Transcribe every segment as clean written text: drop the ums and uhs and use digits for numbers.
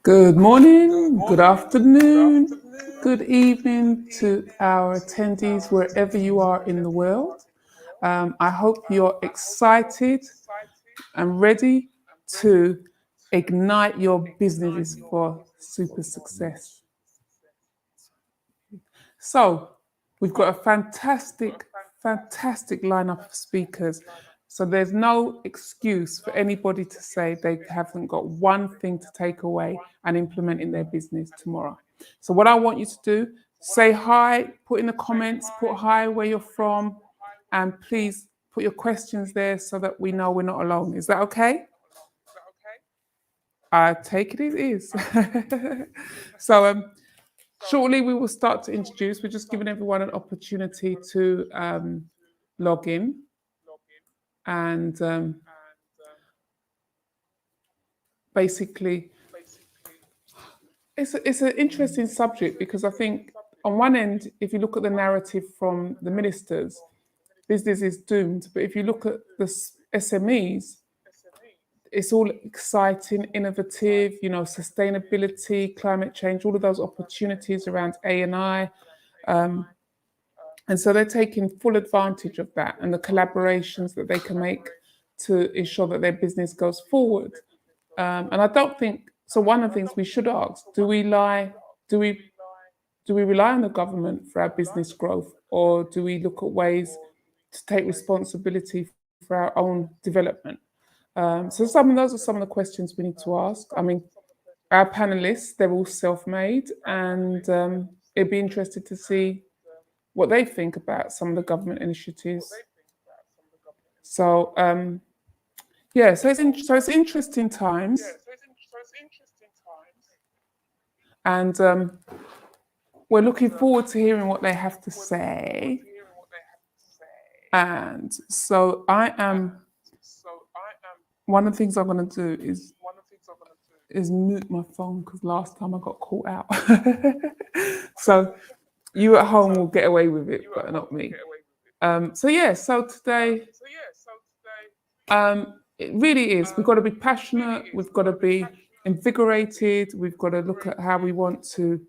Good morning, good afternoon, good evening to our attendees wherever you are in the world. I hope you're excited and ready to ignite your businesses for super success. So, we've got a fantastic lineup of speakers. So, there's no excuse for anybody to say they haven't got one thing to take away and implement in their business tomorrow. So, what I want you to do, say hi, put in the comments, put hi where you're from, and please put your questions there so that we know we're not alone. Is that okay? I take it is. So, shortly, we will start to introduce. We're just giving everyone an opportunity to log in. And basically, it's an interesting subject because I think, on one end, if you look at the narrative from the ministers, business is doomed. But if you look at the SMEs, it's all exciting, innovative, sustainability, climate change, all of those opportunities around A&I. And so they're taking full advantage of that and the collaborations that they can make to ensure that their business goes forward. And I don't think so. One of the things we should ask: Do we rely on the government for our business growth, or do we look at ways to take responsibility for our own development? So those are some of the questions we need to ask. I mean, our panelists, they're all self-made, and it'd be interesting to see what they think about some of the government initiatives. So so it's interesting times, and we're looking forward to hearing what they have to say. And so one of the things I'm going to do is mute my phone because last time I got caught out. So you at home will get away with it, but not me. So today, it really is. We've got to be passionate. We've got to be invigorated. We've got to look at how we want to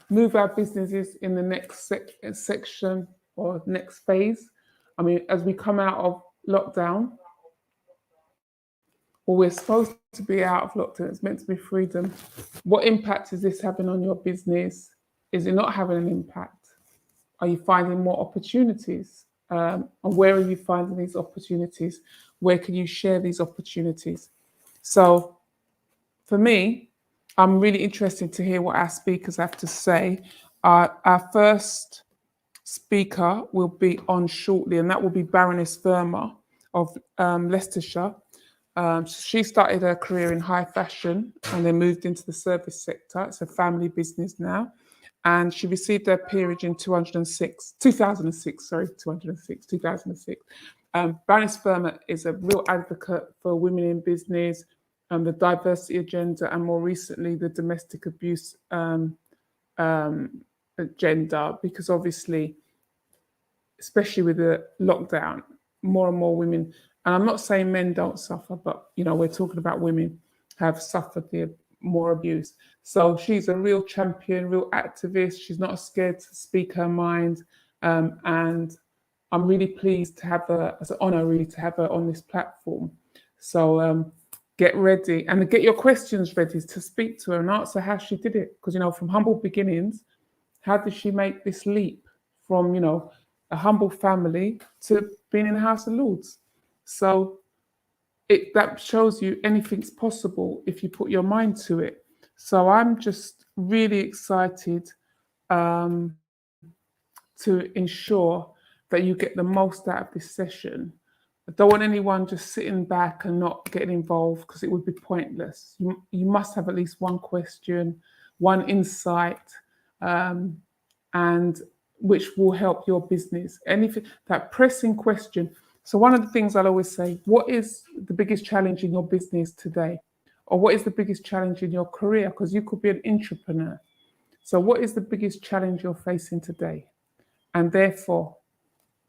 move our businesses in the next section or next phase. I mean, as we come out of lockdown, or we're supposed to be out of lockdown, it's meant to be freedom. What impact is this having on your business? Is it not having an impact? Are you finding more opportunities? And where are you finding these opportunities? Where can you share these opportunities? So for me, I'm really interested to hear what our speakers have to say. Our first speaker will be on shortly, and that will be Baroness Verma of Leicestershire. She started her career in high fashion and then moved into the service sector. It's a family business now. And she received her peerage in 2006. Baroness Verma is a real advocate for women in business, the diversity agenda, and more recently, the domestic abuse agenda, because obviously, especially with the lockdown, more and more women, and I'm not saying men don't suffer, but we're talking about women have suffered the more abuse. So she's a real champion, real activist. She's not scared to speak her mind, and I'm really pleased to have her, as an honor really, to have her on this platform. So get ready and get your questions ready to speak to her and answer how she did it, because from humble beginnings, how did she make this leap from a humble family to being in the House of Lords? So that shows you anything's possible if you put your mind to it. So I'm just really excited to ensure that you get the most out of this session. I don't want anyone just sitting back and not getting involved, because it would be pointless. You must have at least one question, one insight, and which will help your business. Anything, that pressing question. So one of the things I'll always say, what is the biggest challenge in your business today? Or what is the biggest challenge in your career? Because you could be an entrepreneur. So what is the biggest challenge you're facing today? And therefore,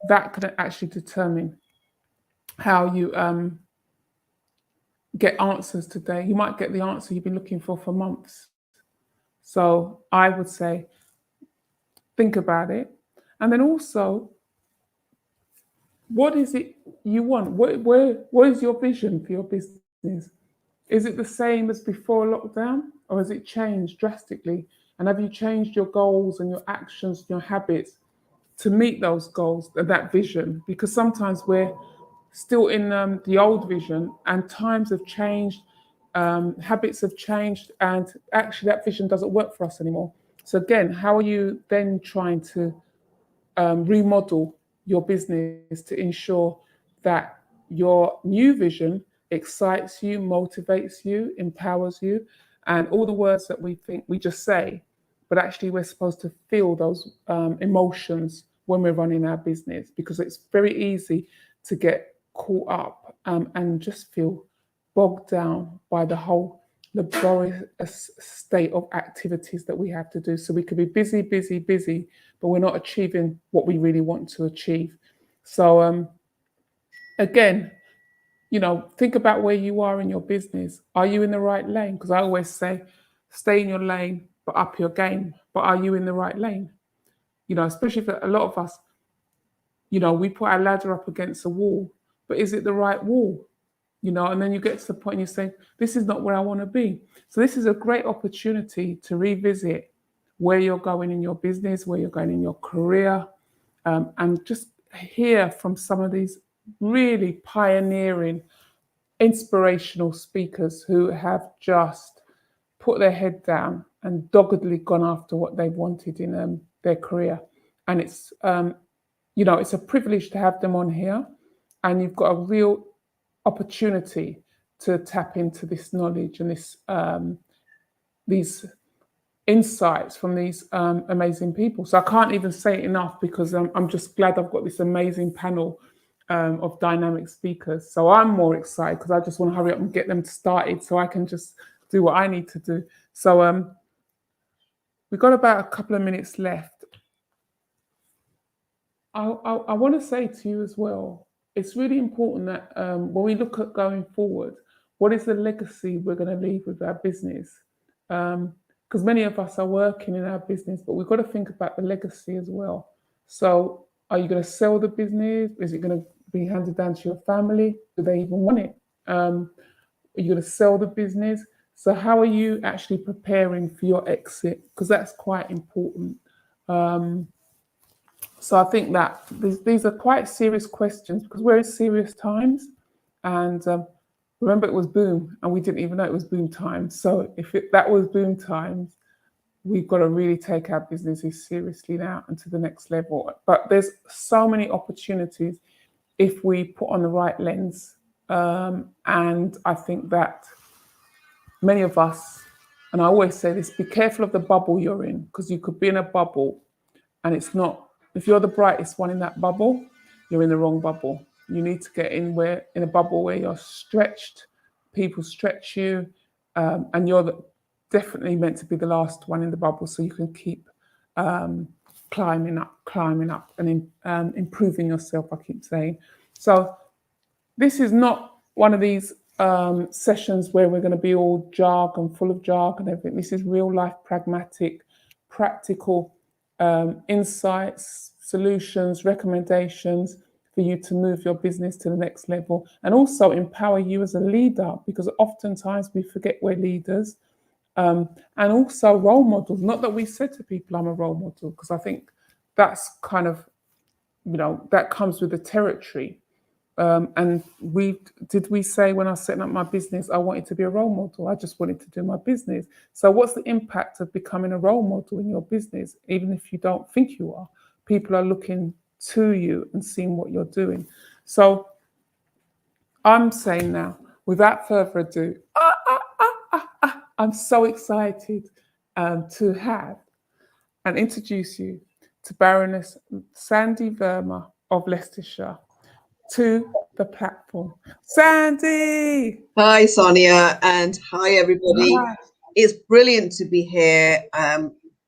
that can actually determine how you get answers today. You might get the answer you've been looking for months. So I would say, think about it. And then also, what is it you want? What is your vision for your business? Is it the same as before lockdown, or has it changed drastically? And have you changed your goals and your actions, your habits to meet those goals and that vision? Because sometimes we're still in the old vision, and times have changed, habits have changed, and actually that vision doesn't work for us anymore. So again, how are you then trying to remodel your business to ensure that your new vision excites you, motivates you, empowers you, and all the words that we think we just say, but actually we're supposed to feel those emotions when we're running our business, because it's very easy to get caught up and just feel bogged down by the whole laborious state of activities that we have to do. So we could be busy, busy, busy, but we're not achieving what we really want to achieve. So again, think about where you are in your business. Are you in the right lane? Because I always say, stay in your lane, but up your game. But are you in the right lane? Especially for a lot of us, we put our ladder up against a wall, but is it the right wall? And then you get to the point and you say, this is not where I want to be. So this is a great opportunity to revisit where you're going in your business, where you're going in your career, and just hear from some of these really pioneering, inspirational speakers who have just put their head down and doggedly gone after what they wanted in their career. And it's a privilege to have them on here, and you've got a real opportunity to tap into this knowledge and these insights from these amazing people. So I can't even say it enough, because I'm just glad I've got this amazing panel of dynamic speakers. So I'm more excited because I just want to hurry up and get them started so I can just do what I need to do. So we've got about a couple of minutes left. I want to say to you as well, it's really important that when we look at going forward, what is the legacy we're going to leave with our business? Because many of us are working in our business, but we've got to think about the legacy as well. So are you going to sell the business? Is it going to be handed down to your family? Do they even want it? Are you going to sell the business? So how are you actually preparing for your exit? Because that's quite important. So I think that these are quite serious questions, because we're in serious times. And remember, it was boom, and we didn't even know it was boom time. So if that was boom times, we've got to really take our businesses seriously now and to the next level. But there's so many opportunities if we put on the right lens. And I think that many of us, and I always say this, be careful of the bubble you're in, because you could be in a bubble and it's not, if you're the brightest one in that bubble, you're in the wrong bubble. You need to get in a bubble where you're stretched, people stretch you, and you're definitely meant to be the last one in the bubble, so you can keep climbing up and improving yourself, I keep saying. So this is not one of these sessions where we're going to be all jargon, full of jargon and everything. This is real life, pragmatic, practical insights, solutions, recommendations for you to move your business to the next level, and also empower you as a leader, because oftentimes we forget we're leaders, and also role models. Not that we said to people, I'm a role model, because I think that's kind of, that comes with the territory. And we say when I was setting up my business, I wanted to be a role model. I just wanted to do my business. So what's the impact of becoming a role model in your business? Even if you don't think you are, people are looking to you and seeing what you're doing. So I'm saying now, without further ado, I'm so excited to have and introduce you to Baroness Sandy Verma of Leicestershire to the platform. Sandy! Hi, Sonia, and hi, everybody. Hi. It's brilliant to be here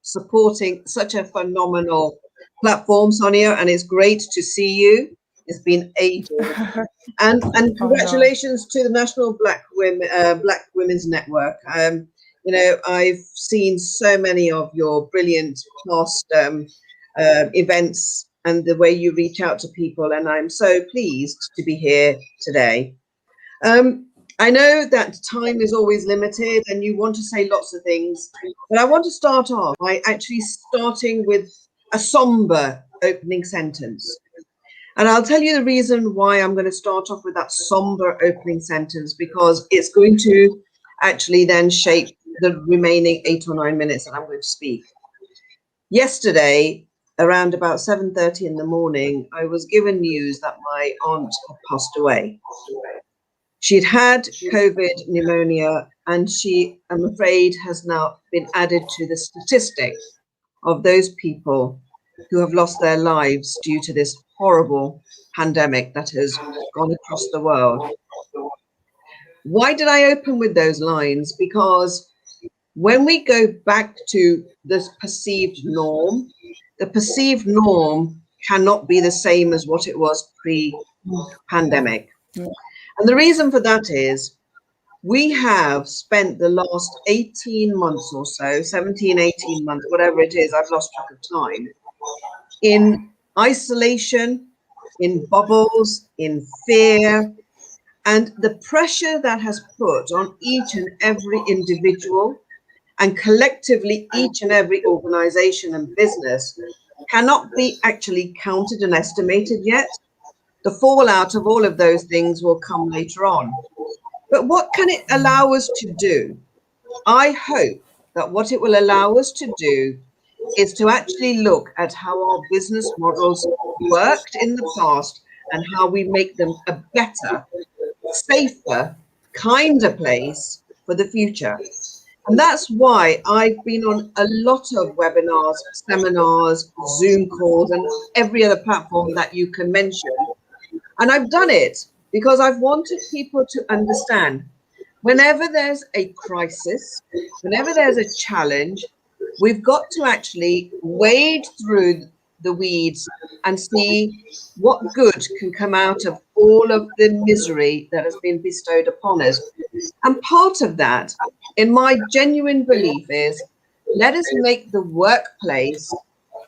supporting such a phenomenal platform, Sonia, and it's great to see you. It's been ages. And congratulations to the National Black Women's Network. You know, I've seen so many of your brilliant past events and the way you reach out to people, and I'm so pleased to be here today. I know that time is always limited and you want to say lots of things, but I want to start off by actually starting with a somber opening sentence. And I'll tell you the reason why I'm going to start off with that somber opening sentence, because it's going to actually then shape the remaining 8 or 9 minutes that I'm going to speak. Yesterday, around about 7:30 in the morning, I was given news that my aunt had passed away. She'd had COVID pneumonia, and she, I'm afraid, has now been added to the statistic of those people who have lost their lives due to this horrible pandemic that has gone across the world. Why did I open with those lines? Because when we go back to this perceived norm, the perceived norm cannot be the same as what it was pre-pandemic. And the reason for that is we have spent the last 18 months or so, 17, 18 months, whatever it is, I've lost track of time, in isolation, in bubbles, in fear, and the pressure that has put on each and every individual and collectively each and every organization and business cannot be actually counted and estimated yet. The fallout of all of those things will come later on. But what can it allow us to do? I hope that what it will allow us to do is to actually look at how our business models worked in the past and how we make them a better, safer, kinder place for the future. And that's why I've been on a lot of webinars, seminars, Zoom calls, and every other platform that you can mention. And I've done it because I've wanted people to understand whenever there's a crisis, whenever there's a challenge, we've got to actually wade through the weeds and see what good can come out of all of the misery that has been bestowed upon us. And part of that, in my genuine belief, is let us make the workplace,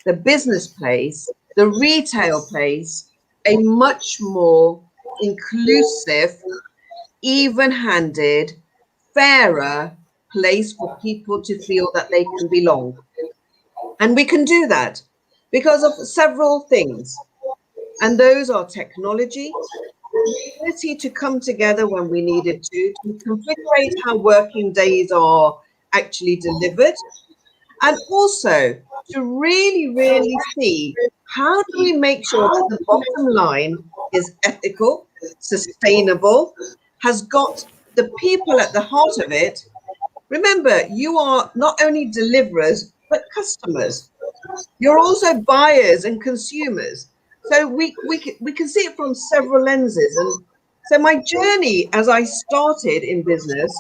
the business place, the retail place, a much more inclusive, even-handed, fairer place for people to feel that they can belong. And we can do that because of several things. And those are technology, the ability to come together when we needed to configure how working days are actually delivered, and also to really, really see how do we make sure that the bottom line is ethical, sustainable, has got the people at the heart of it. Remember, you are not only deliverers, but customers. You're also buyers and consumers. So we can see it from several lenses. And so my journey as I started in business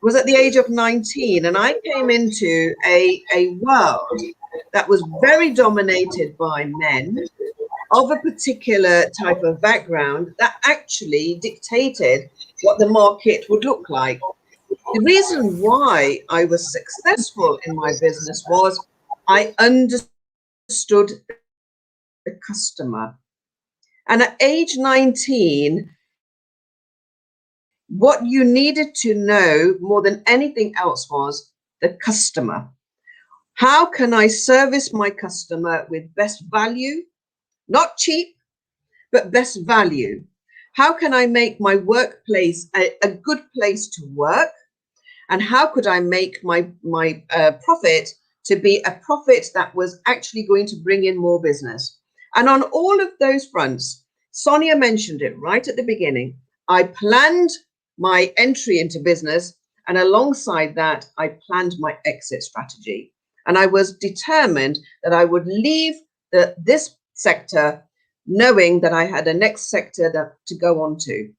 was at the age of 19, and I came into a world that was very dominated by men of a particular type of background that actually dictated what the market would look like. The reason why I was successful in my business was I understood the customer. And at age 19, what you needed to know more than anything else was the customer. How can I service my customer with best value? Not cheap, but best value. How can I make my workplace a good place to work? And how could I make my profit to be a profit that was actually going to bring in more business? And on all of those fronts, Sonia mentioned it right at the beginning. I planned my entry into business, and alongside that, I planned my exit strategy. And I was determined that I would leave this sector knowing that I had a next sector to go on to.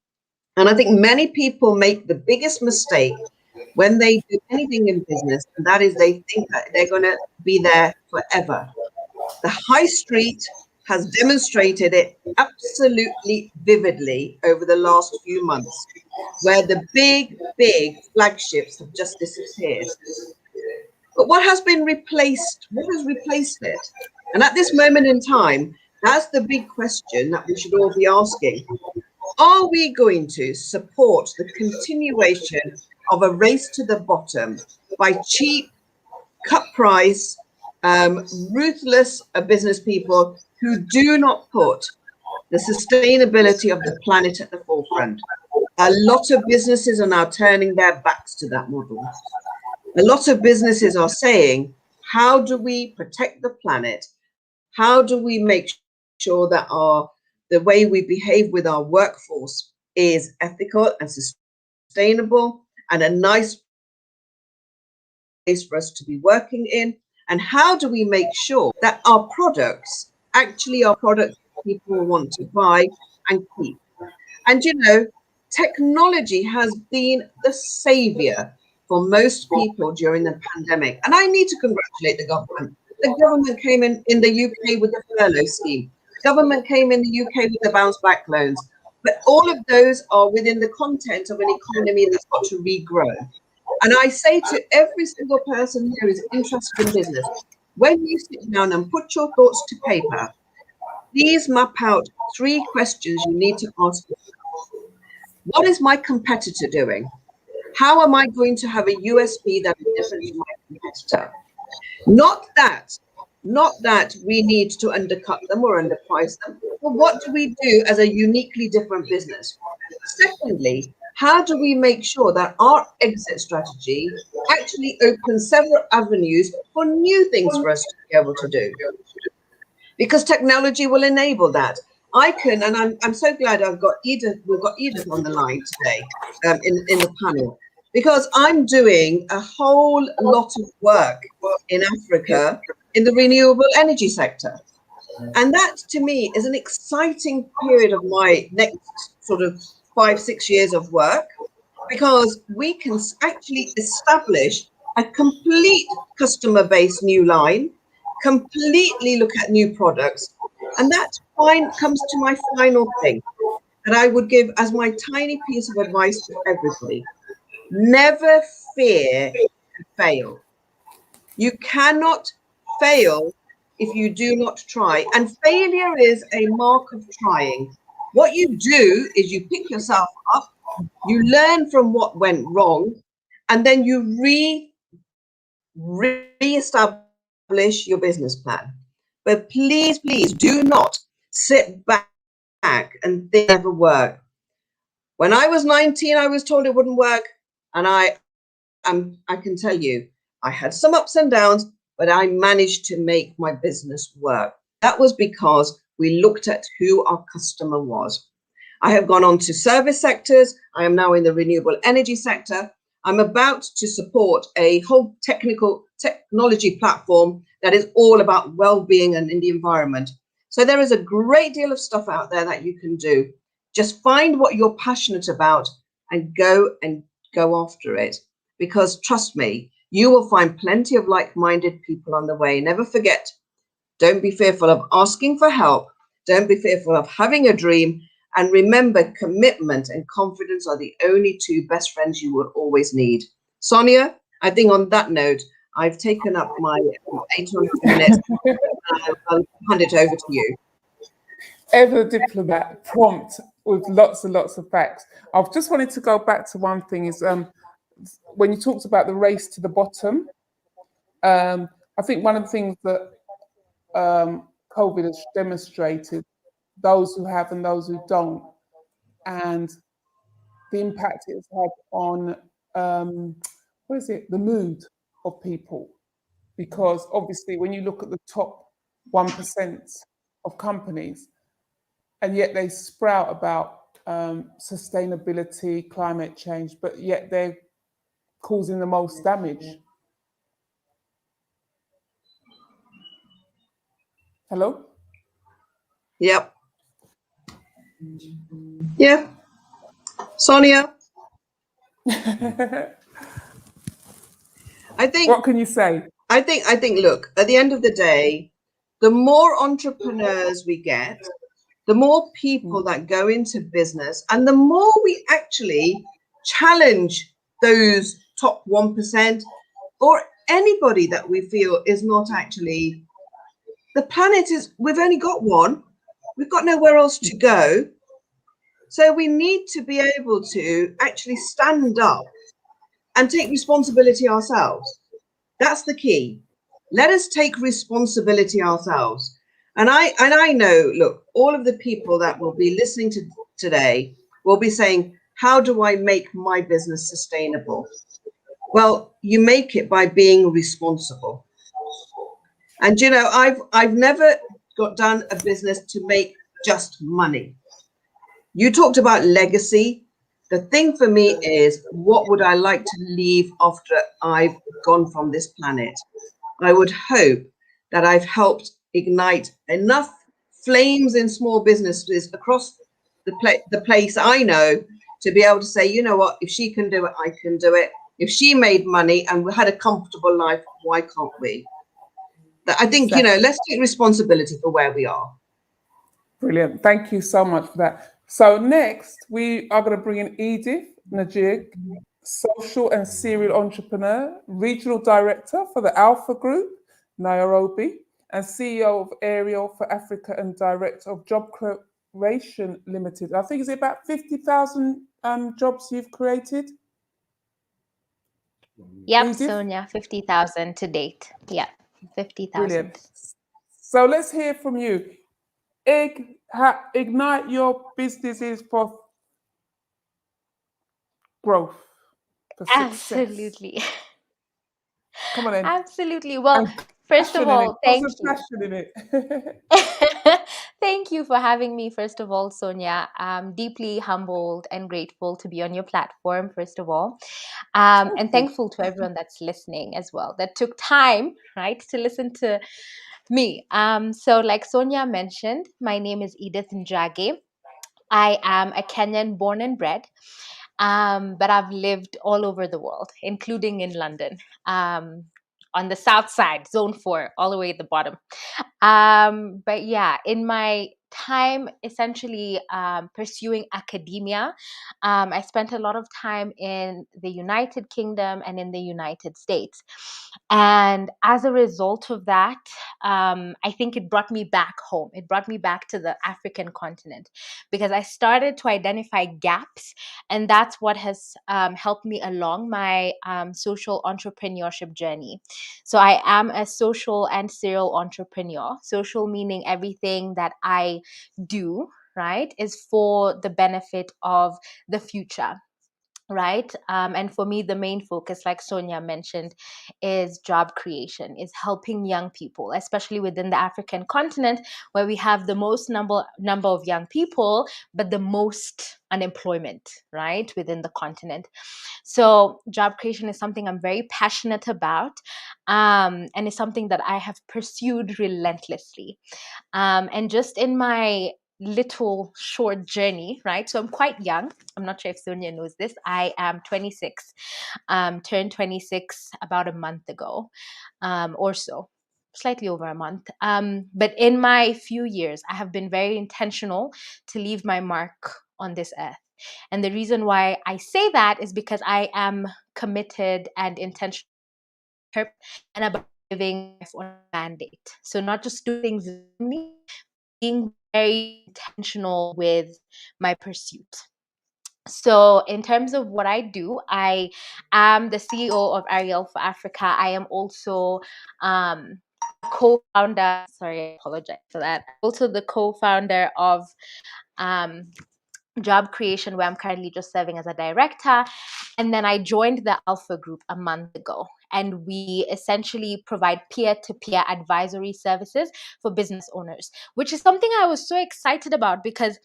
And I think many people make the biggest mistake when they do anything in business, and that is they think that they're going to be there forever. The high street has demonstrated it absolutely vividly over the last few months, where the big flagships have just disappeared. But what has been replaced? What has replaced it? And at this moment in time, that's the big question that we should all be asking. Are we going to support the continuation of a race to the bottom by cheap, cut price, ruthless business people who do not put the sustainability of the planet at the forefront? A lot of businesses are now turning their backs to that model. A lot of businesses are saying, how do we protect the planet? How do we make sure that the way we behave with our workforce is ethical and sustainable and a nice place for us to be working in? And how do we make sure that our products actually are products people want to buy and keep? And technology has been the savior for most people during the pandemic. And I need to congratulate the government. The government came in the UK with the furlough scheme. The government came in the UK with the bounce back loans. But all of those are within the content of an economy that's got to regrow. And I say to every single person who is interested in business, when you sit down and put your thoughts to paper, please map out 3 questions you need to ask yourself. What is my competitor doing? How am I going to have a USP that is different to my competitor? Not that we need to undercut them or underprice them, but what do we do as a uniquely different business? Secondly, how do we make sure that our exit strategy actually opens several avenues for new things for us to be able to do? Because technology will enable that. And I'm so glad we've got Edith on the line today in the panel, because I'm doing a whole lot of work in Africa in the renewable energy sector. And that to me is an exciting period of my next sort of 5-6 years of work, because we can actually establish a complete customer base new line, completely look at new products. And that comes to my final thing that I would give as my tiny piece of advice to everybody. Never fear to fail. You cannot fail if you do not try. And failure is a mark of trying. What you do is you pick yourself up, you learn from what went wrong, and then you re-establish your business plan. But please do not sit back and think it never work. When I was 19, I was told it wouldn't work. And I can tell you, I had some ups and downs, but I managed to make my business work. That was because we looked at who our customer was. I have gone on to service sectors. I am now in the renewable energy sector. I'm about to support a whole technology platform that is all about well-being and in the environment. So there is a great deal of stuff out there that you can do. Just find what you're passionate about and go after it. Because trust me, you will find plenty of like-minded people on the way. Never forget, don't be fearful of asking for help. Don't be fearful of having a dream. And remember, commitment and confidence are the only 2 best friends you will always need. Sonia, I think on that note, I've taken up my 800 minutes. I'll hand it over to you. Ever a diplomat, prompt with lots and lots of facts. I've just wanted to go back to one thing is when you talked about the race to the bottom, I think one of the things that COVID has demonstrated, those who have and those who don't, and the impact it's had on the mood of people. Because obviously when you look at the top 1% of companies, and yet they sprout about sustainability, climate change, but yet they're causing the most damage. Hello? Yep. Yeah. Sonia? I think. What can you say? I think, look, at the end of the day, the more entrepreneurs we get, the more people that go into business, and the more we actually challenge those top 1% or anybody that we feel is not actually, the planet is, we've only got one, we've got nowhere else to go. So we need to be able to actually stand up and take responsibility ourselves. That's the key. Let us take responsibility ourselves. And I know, look, all of the people that will be listening to today will be saying, how do I make my business sustainable? Well, you make it by being responsible. And you know, I've never done a business to make just money. You talked about legacy. The thing for me is, what would I like to leave after I've gone from this planet? I would hope that I've helped ignite enough flames in small businesses across the place I know to be able to say, you know what, if she can do it, I can do it. If she made money and we had a comfortable life, why can't we? I think, you know, let's take responsibility for where we are. Brilliant. Thank you so much for that. So next, we are going to bring in Edith Najig, social and serial entrepreneur, regional director for the Alpha Group, Nairobi, and CEO of Ariel for Africa and director of Job Creation Limited. I think it's about 50,000 jobs you've created. Yep, Edith? Sonia, 50,000 to date. Yeah, 50,000. Brilliant. So let's hear from you. Ignite your businesses for growth, for success. Absolutely. Come on then. Absolutely. Well, And first of all, thank you. Passion in it. Thank you for having me, first of all, Sonia. I'm deeply humbled and grateful to be on your platform, first of all. And thankful to everyone that's listening as well, that took time, right, to listen to me. So like Sonia mentioned, my name is Edith Njage. I am a Kenyan born and bred, but I've lived all over the world, including in London, on the south side, zone 4, all the way at the bottom. But yeah, in my time essentially pursuing academia, I spent a lot of time in the United Kingdom and in the United States. And as a result of that, I think it brought me back home. It brought me back to the African continent because I started to identify gaps. And that's what has helped me along my social entrepreneurship journey. So I am a social and serial entrepreneur. Social meaning everything that I do, right, is for the benefit of the future. Right. And for me, the main focus, like Sonia mentioned, is job creation, is helping young people, especially within the African continent, where we have the most number of young people, but the most unemployment, right, within the continent. So job creation is something I'm very passionate about, and it's something that I have pursued relentlessly. And just in my little short journey, right? So I'm quite young. I'm not sure if Sonia knows this. I am 26, turned 26 about a month ago, or so, slightly over a month. But in my few years, I have been very intentional to leave my mark on this earth. And the reason why I say that is because I am committed and intentional and about living life on a mandate. So not just doing things randomly, being very intentional with my pursuit. So in terms of what I do, I am the CEO of Ariel for Africa. I am also co-founder, sorry, I apologize for that. Also the co-founder of Job Creation, where I'm currently just serving as a director. And then I joined the Alpha Group a month ago. And we essentially provide peer-to-peer advisory services for business owners, which is something I was so excited about because,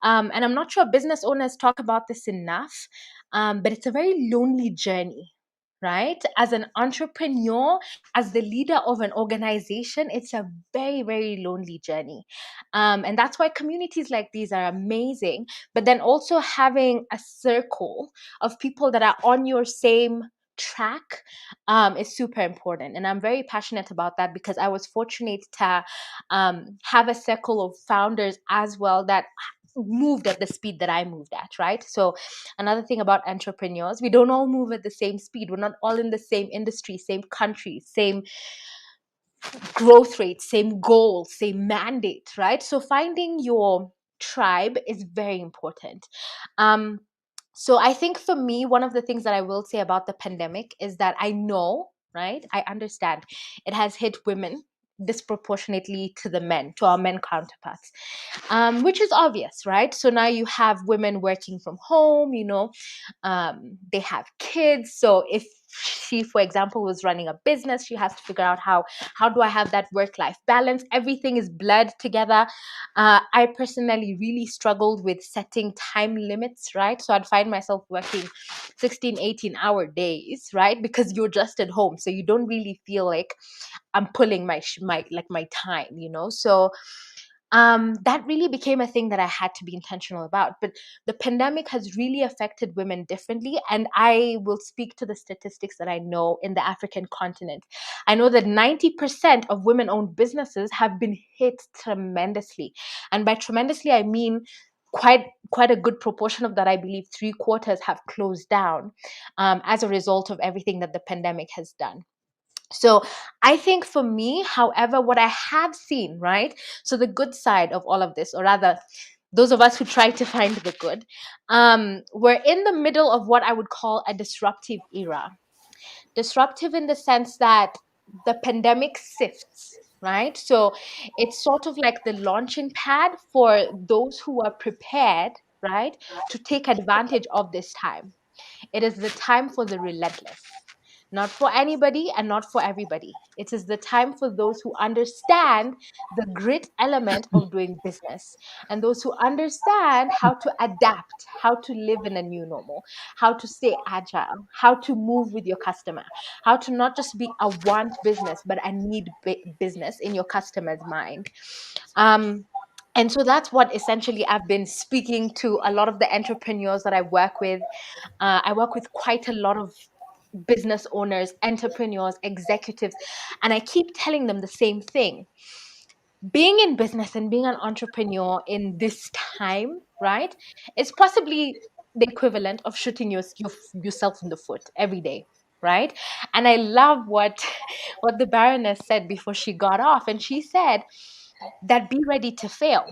and I'm not sure business owners talk about this enough, but it's a very lonely journey, right? As an entrepreneur, as the leader of an organization, it's a very, very lonely journey. And that's why communities like these are amazing. But then also having a circle of people that are on your same track is super important. And I'm very passionate about that because I was fortunate to have a circle of founders as well that moved at the speed that I moved at, right? So another thing about entrepreneurs, we don't all move at the same speed. We're not all in the same industry, same country, same growth rate, same goal, same mandate, right? So finding your tribe is very important. So I think for me, one of the things that I will say about the pandemic is that I know, right? I understand it has hit women disproportionately to the men, to our men counterparts, which is obvious, right? So now you have women working from home, they have kids. So if she, for example, was running a business, she has to figure out how do I have that work-life balance? Everything is blurred together. I personally really struggled with setting time limits, right? So I'd find myself working 16, 18-hour days, right? Because you're just at home. So you don't really feel like I'm pulling my time, So that really became a thing that I had to be intentional about. But the pandemic has really affected women differently. And I will speak to the statistics that I know in the African continent. I know that 90% of women-owned businesses have been hit tremendously. And by tremendously, I mean quite a good proportion of that. I believe 3/4 have closed down as a result of everything that the pandemic has done. So I think for me, however, what I have seen, right? So the good side of all of this, or rather, those of us who try to find the good, we're in the middle of what I would call a disruptive era. Disruptive in the sense that the pandemic sifts, right? So it's sort of like the launching pad for those who are prepared, right, to take advantage of this time. It is the time for the relentless, not for anybody and not for everybody. It is the time for those who understand the grit element of doing business and those who understand how to adapt, how to live in a new normal, how to stay agile, how to move with your customer, how to not just be a want business, but a need business in your customer's mind. Um, and so that's what essentially I've been speaking to a lot of the entrepreneurs that I work with. I work with quite a lot of business owners, entrepreneurs, executives, and I keep telling them the same thing. Being in business and being an entrepreneur in this time, right, is possibly the equivalent of shooting yourself in the foot every day, right? And I love what the Baroness said before she got off, and she said that be ready to fail.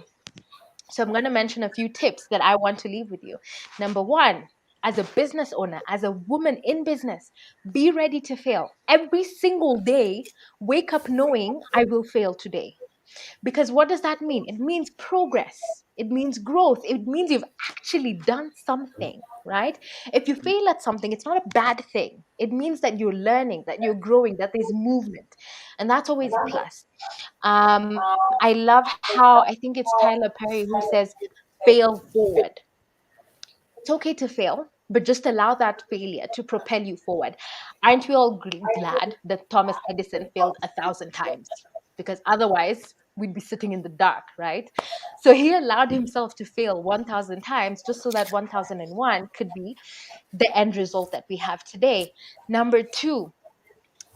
So I'm going to mention a few tips that I want to leave with you. Number one, as a business owner, as a woman in business, be ready to fail. Every single day, wake up knowing I will fail today. Because what does that mean? It means progress. It means growth. It means you've actually done something, right? If you fail at something, it's not a bad thing. It means that you're learning, that you're growing, that there's movement. And that's always a plus. I love how I think it's Tyler Perry who says, fail forward. It's okay to fail, but just allow that failure to propel you forward. Aren't we all glad that Thomas Edison failed 1,000 times? Because otherwise, we'd be sitting in the dark, right? So he allowed himself to fail 1,000 times just so that 1,001 could be the end result that we have today. Number two,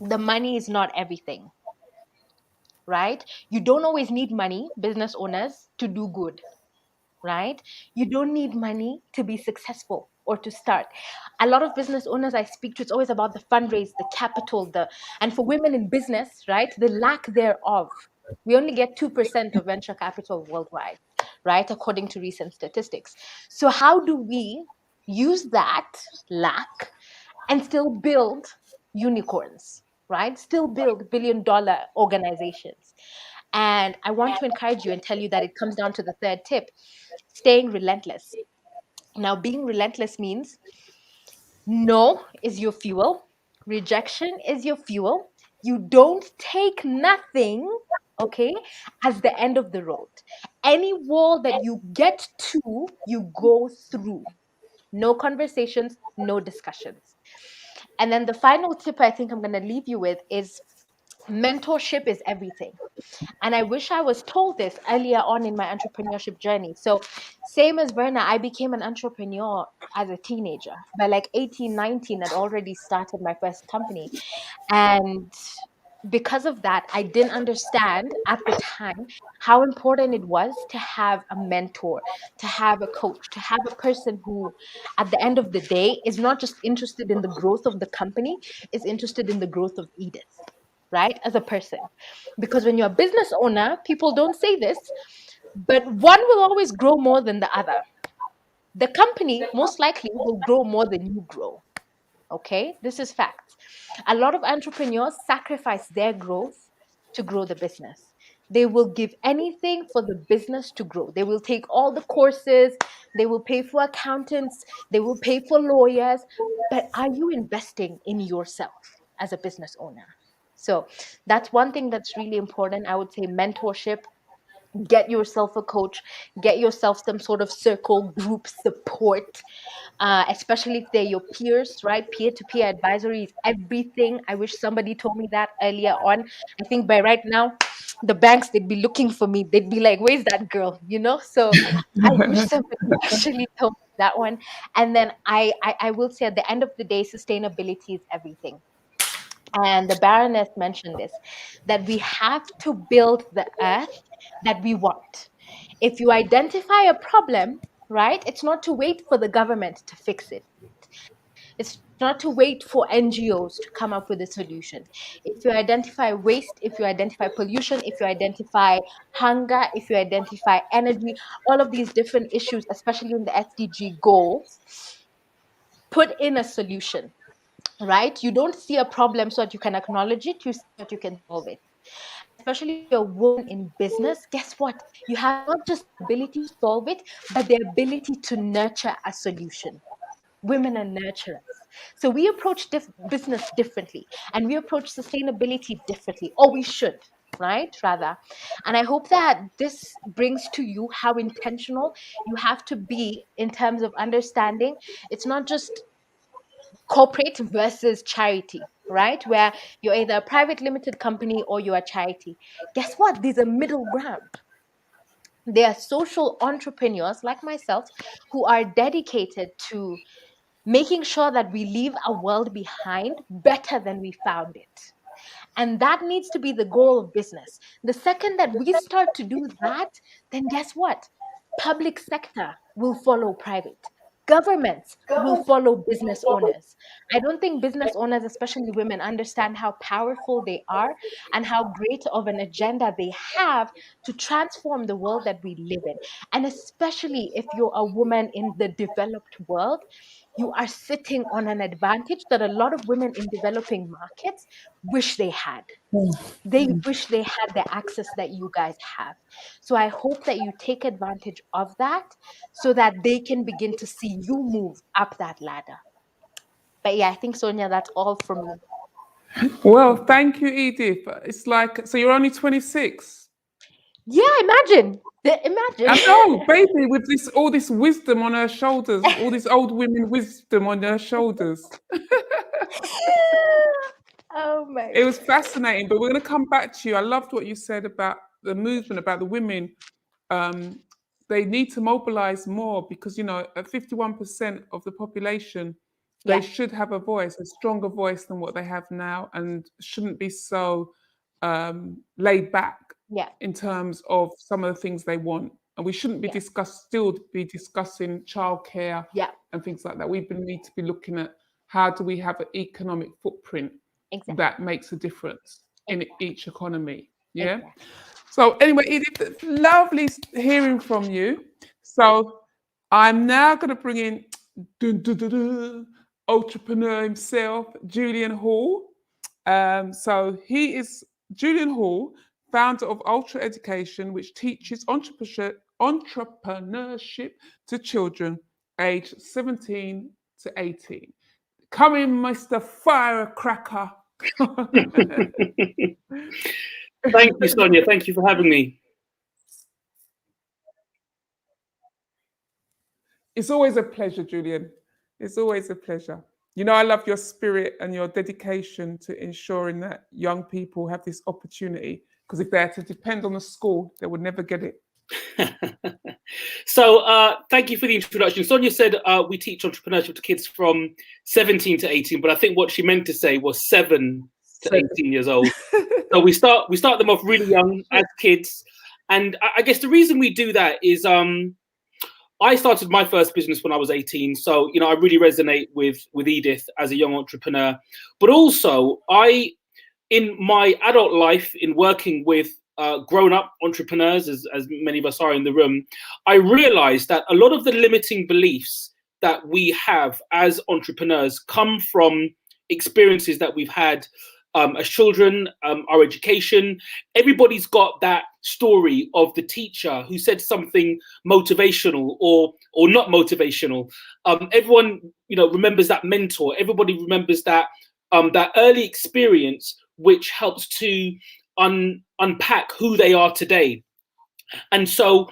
the money is not everything, right? You don't always need money, business owners, to do good, right? You don't need money to be successful or to start. A lot of business owners I speak to, it's always about the fundraise, the capital, and for women in business, right, the lack thereof. We only get 2% of venture capital worldwide, right, according to recent statistics. So how do we use that lack and still build unicorns, right? Still build billion-dollar organizations. And I want to encourage you and tell you that it comes down to the third tip, staying relentless. Now, being relentless means no is your fuel, rejection is your fuel. You don't take nothing, okay, as the end of the road. Any wall that you get to, you go through. No conversations, no discussions. And then the final tip I think I'm going to leave you with is mentorship is everything. And I wish I was told this earlier on in my entrepreneurship journey. So, same as Verna, I became an entrepreneur as a teenager. By like 18, 19, I'd already started my first company. And because of that, I didn't understand at the time how important it was to have a mentor, to have a coach, to have a person who, at the end of the day, is not just interested in the growth of the company, is interested in the growth of Edith, right? As a person. Because when you're a business owner, people don't say this, but one will always grow more than the other. The company most likely will grow more than you grow. Okay, this is fact. A lot of entrepreneurs sacrifice their growth to grow the business. They will give anything for the business to grow. They will take all the courses, they will pay for accountants, they will pay for lawyers. But are you investing in yourself as a business owner? So that's one thing that's really important. I would say mentorship. Get yourself a coach, get yourself some sort of circle, group support, especially if they're your peers, right? Peer-to-peer advisory is everything. I wish somebody told me that earlier on. I think by right now, the banks, they'd be looking for me. They'd be like, where's that girl? So I wish somebody actually told me that one. And then I will say at the end of the day, sustainability is everything. And the Baroness mentioned this, that we have to build the earth that we want. If you identify a problem, right, it's not to wait for the government to fix it. It's not to wait for NGOs to come up with a solution. If you identify waste, if you identify pollution, if you identify hunger, if you identify energy, all of these different issues, especially in the SDG goals, put in a solution, right? You don't see a problem so that you can acknowledge it, you see that you can solve it. Especially if you're a woman in business, guess what? You have not just the ability to solve it, but the ability to nurture a solution. Women are nurturers. So we approach business differently, and we approach sustainability differently, or we should, right? Rather. And I hope that this brings to you how intentional you have to be in terms of understanding. It's not just corporate versus charity, right? Where you're either a private limited company or you're a charity. Guess what? There's a middle ground. There are social entrepreneurs like myself who are dedicated to making sure that we leave a world behind better than we found it. And that needs to be the goal of business. The second that we start to do that, then guess what? Public sector will follow private. Governments will follow business owners. I don't think business owners, especially women, understand how powerful they are and how great of an agenda they have to transform the world that we live in. And especially if you're a woman in the developed world, you are sitting on an advantage that a lot of women in developing markets wish they had. They wish they had the access that you guys have. So I hope that you take advantage of that so that they can begin to see you move up that ladder. But yeah, I think, Sonia, that's all from me. Well, thank you, Edith. It's like, so you're only 26. Yeah, imagine. I Imagine. know, baby, with all this wisdom on her shoulders, all this old women wisdom on her shoulders. Oh my It was God. fascinating, but we're going to come back to you. I loved what you said about the movement, about the women. Um, they need to mobilize more because, at 51% of the population, they Yeah, should have a voice, a stronger voice than what they have now, and shouldn't be so laid back yeah, in terms of some of the things they want. And we shouldn't be yeah, still be discussing childcare yeah, and things like that. We need to be looking at how do we have an economic footprint exactly. that makes a difference in Exactly. each economy. Yeah. Exactly. So anyway, Edith, it's lovely hearing from you. So I'm now going to bring in dun, dun, dun, dun, entrepreneur himself, Julian Hall. So he is Julian Hall, founder of Ultra Education, which teaches entrepreneurship to children aged 17 to 18. Come in, Mr. Firecracker. Thank you, Sonia. Thank you for having me. It's always a pleasure, Julian. It's always a pleasure. You know, I love your spirit and your dedication to ensuring that young people have this opportunity, because if they had to depend on the school, they would never get it. So thank you for the introduction. Sonia said we teach entrepreneurship to kids from 17 to 18, but I think what she meant to say was 7 to 18 years old. So we start them off really young as kids. And I guess the reason we do that is I started my first business when I was 18. So, you know, I really resonate with Edith as a young entrepreneur. But also, in my adult life, in working with grown-up entrepreneurs, as many of us are in the room, I realized that a lot of the limiting beliefs that we have as entrepreneurs come from experiences that we've had as children, our education. Everybody's got that story of the teacher who said something motivational or not motivational. Everyone, you know, remembers that mentor. Everybody remembers that that early experience, which helps to unpack who they are today. And so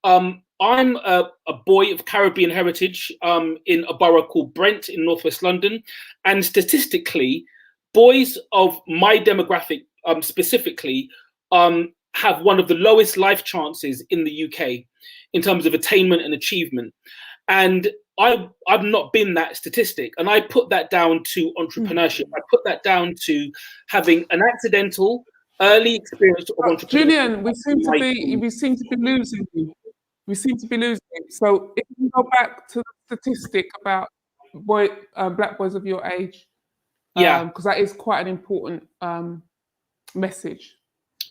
I'm a boy of Caribbean heritage in a borough called Brent in Northwest London, and statistically, boys of my demographic specifically have one of the lowest life chances in the UK in terms of attainment and achievement. And I've not been that statistic, and I put that down to entrepreneurship. I put that down to having an accidental early experience of entrepreneurship. Julian, we seem to be losing you. We seem to be losing you. So if you go back to the statistic about black boys of your age, because that is quite an important message.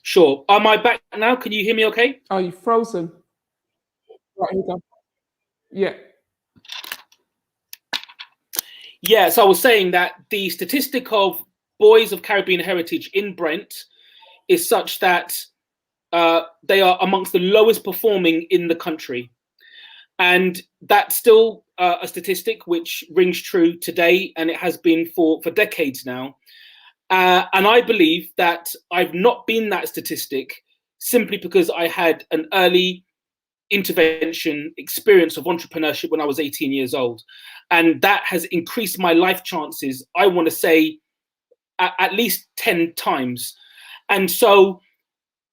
Sure. Am I back now? Can you hear me okay? Are you frozen? Right, here we go. Yeah. Yeah, so I was saying that the statistic of boys of Caribbean heritage in Brent is such that they are amongst the lowest performing in the country. And that's still a statistic which rings true today, and it has been for decades now. And I believe that I've not been that statistic simply because I had an early intervention experience of entrepreneurship when I was 18 years old. And that has increased my life chances, I want to say, at least 10 times. And so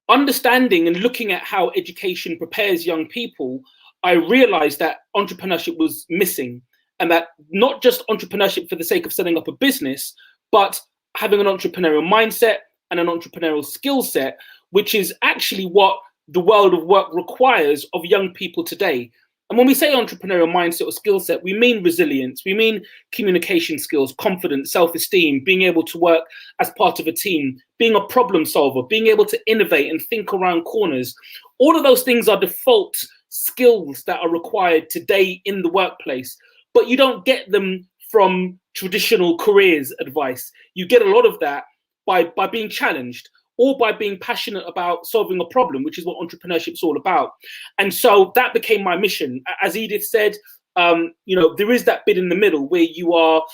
understanding and looking at how education prepares young people, I realized that entrepreneurship was missing, and that not just entrepreneurship for the sake of setting up a business, but having an entrepreneurial mindset and an entrepreneurial skill set, which is actually what the world of work requires of young people today. And when we say entrepreneurial mindset or skill set, we mean resilience, we mean communication skills, confidence, self-esteem, being able to work as part of a team, being a problem solver, being able to innovate and think around corners. All of those things are default skills that are required today in the workplace, but you don't get them from traditional careers advice. You get a lot of that by being challenged, or by being passionate about solving a problem, which is what entrepreneurship is all about. And so that became my mission. As Edith said, you know, there is that bit in the middle where you are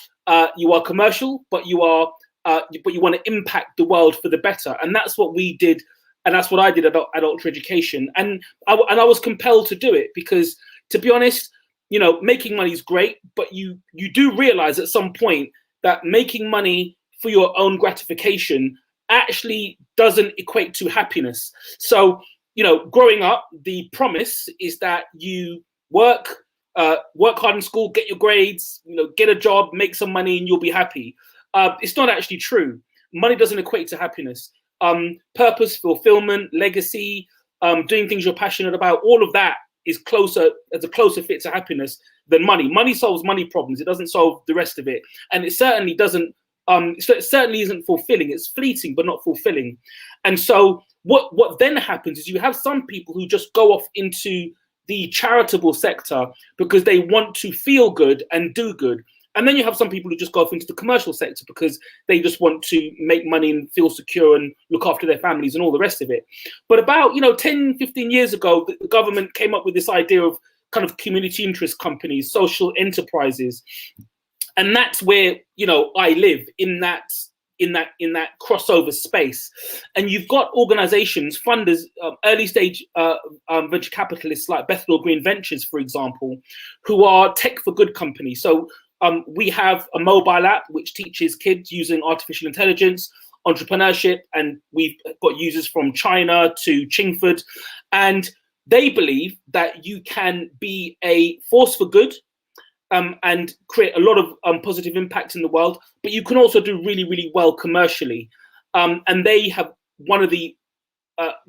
commercial, but you want to impact the world for the better. And that's what we did, and that's what I did at Ultra Education. And I was compelled to do it because, to be honest, you know, making money is great, but you do realize at some point that making money for your own gratification actually doesn't equate to happiness. So, you know, growing up, the promise is that you work hard in school, get your grades, you know, get a job, make some money, and you'll be happy. It's not actually true. Money doesn't equate to happiness. Purpose, fulfillment, legacy, doing things you're passionate about, all of that is a closer fit to happiness than money. Money solves money problems. It doesn't solve the rest of it. And it certainly doesn't, it certainly isn't fulfilling. It's fleeting, but not fulfilling. And so what then happens is you have some people who just go off into the charitable sector because they want to feel good and do good. And then you have some people who just go off into the commercial sector because they just want to make money and feel secure and look after their families and all the rest of it. But about, 10, 15 years ago, the government came up with this idea of kind of community interest companies, social enterprises. And that's where, I live, in that crossover space. And you've got organizations, funders, early stage venture capitalists like Bethnal Green Ventures, for example, who are tech for good companies. So we have a mobile app which teaches kids using artificial intelligence, entrepreneurship, and we've got users from China to Chingford, and they believe that you can be a force for good and create a lot of positive impact in the world, but you can also do really, really well commercially. And they have one of the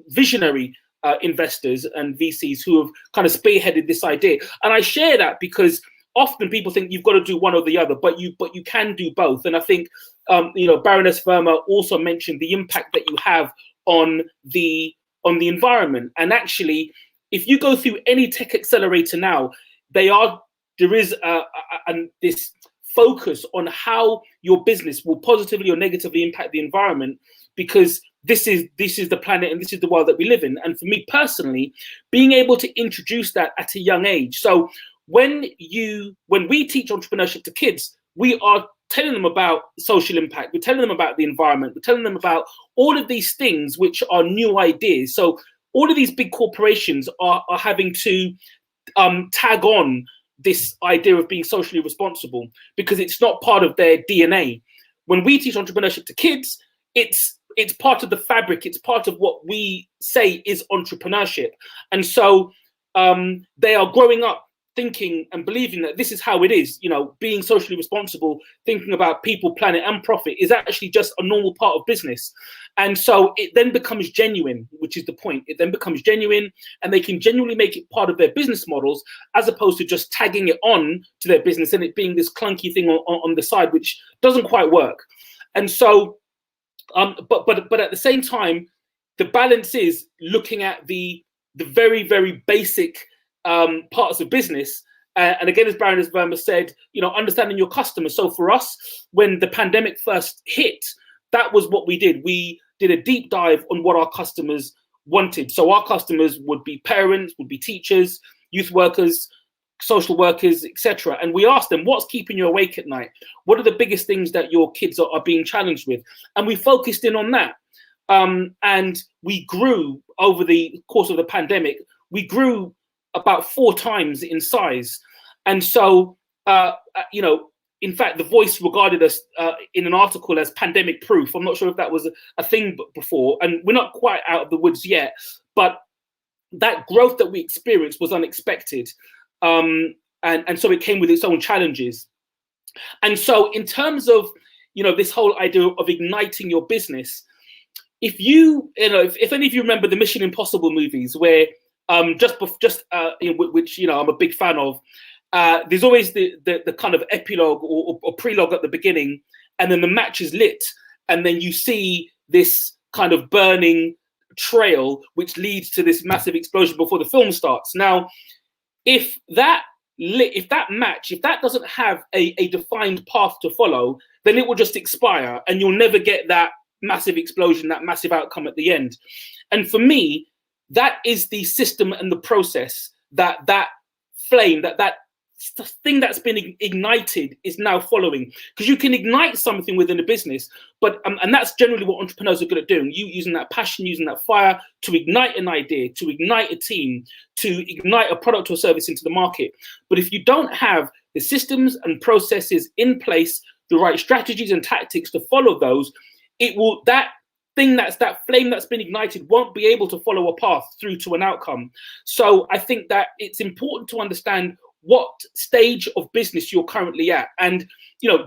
visionary investors and VCs who have kind of spearheaded this idea. And I share that because often people think you've got to do one or the other, but you can do both. And I think Baroness Verma also mentioned the impact that you have on the environment. And actually, if you go through any tech accelerator now, there is this focus on how your business will positively or negatively impact the environment, because this is the planet and this is the world that we live in. And for me personally, being able to introduce that at a young age. So when we teach entrepreneurship to kids, we are telling them about social impact. We're telling them about the environment. We're telling them about all of these things which are new ideas. So all of these big corporations are having to tag on this idea of being socially responsible because it's not part of their DNA. When we teach entrepreneurship to kids, it's part of the fabric. It's part of what we say is entrepreneurship. And so they are growing up thinking and believing that this is how it is, being socially responsible, thinking about people, planet, and profit is actually just a normal part of business. And so it then becomes genuine, which is the point. It then becomes genuine, and they can genuinely make it part of their business models, as opposed to just tagging it on to their business and it being this clunky thing on the side, which doesn't quite work. And so, but at the same time, the balance is looking at the very, very basic parts of business. And again, as Baroness Verma said, understanding your customers. So for us, when the pandemic first hit, that was what we did. We did a deep dive on what our customers wanted. So our customers would be parents, would be teachers, youth workers, social workers, etc. And we asked them, what's keeping you awake at night? What are the biggest things that your kids are being challenged with? And we focused in on that. And we grew over the course of the pandemic. We grew about 4 times in size. And so, in fact, The Voice regarded us in an article as pandemic proof. I'm not sure if that was a thing before, and we're not quite out of the woods yet, but that growth that we experienced was unexpected. And so it came with its own challenges. And so in terms of, this whole idea of igniting your business, if any of you remember the Mission Impossible movies, where which I'm a big fan of, there's always the kind of epilogue or prelogue at the beginning, and then the match is lit, and then you see this kind of burning trail which leads to this massive explosion before the film starts. Now, if that doesn't have a defined path to follow, then it will just expire and you'll never get that massive explosion, that massive outcome at the end. And for me, that is the system and the process that flame, that thing that's been ignited is now following. Because you can ignite something within a business, but and that's generally what entrepreneurs are good at doing. You using that passion, using that fire to ignite an idea, to ignite a team, to ignite a product or service into the market. But if you don't have the systems and processes in place, the right strategies and tactics to follow those, that flame that's been ignited won't be able to follow a path through to an outcome. So I think that it's important to understand what stage of business you're currently at. And,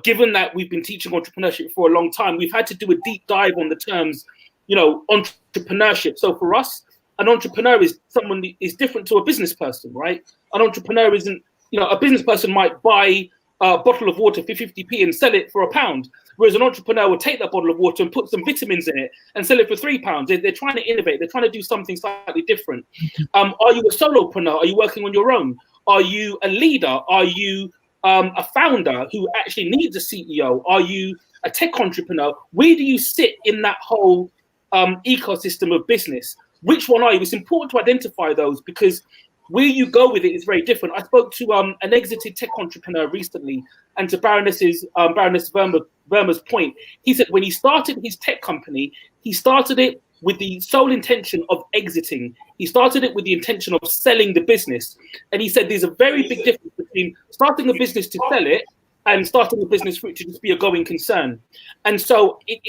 given that we've been teaching entrepreneurship for a long time, we've had to do a deep dive on the terms, entrepreneurship. So for us, an entrepreneur is someone that is different to a business person, right? An entrepreneur isn't, a business person might buy a bottle of water for 50p and sell it for £1. Whereas an entrepreneur would take that bottle of water and put some vitamins in it and sell it for £3. They're trying to innovate. They're trying to do something slightly different. Are you a solopreneur? Are you working on your own? Are you a leader? Are you a founder who actually needs a CEO? Are you a tech entrepreneur? Where do you sit in that whole ecosystem of business? Which one are you? It's important to identify those, because where you go with it is very different. I spoke to an exited tech entrepreneur recently, and to Baroness Verma's point, he said when he started his tech company, he started it with the sole intention of exiting. He started it with the intention of selling the business. And he said there's a very big difference between starting a business to sell it and starting a business for it to just be a going concern. And so it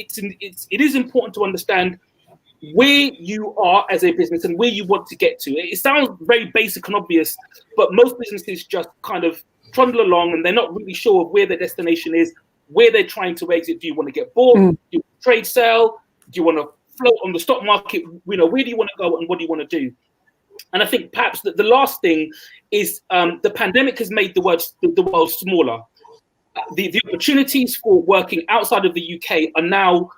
is important to understand where you are as a business and where you want to get to. It sounds very basic and obvious, but most businesses just kind of trundle along and they're not really sure of where their destination is, where they're trying to exit. Do you want to get bought? Do you want to trade sale? Do you want to float on the stock market? Where do you want to go and what do you want to do? And I think perhaps the last thing is the pandemic has made the world smaller. The opportunities for working outside of the UK are now,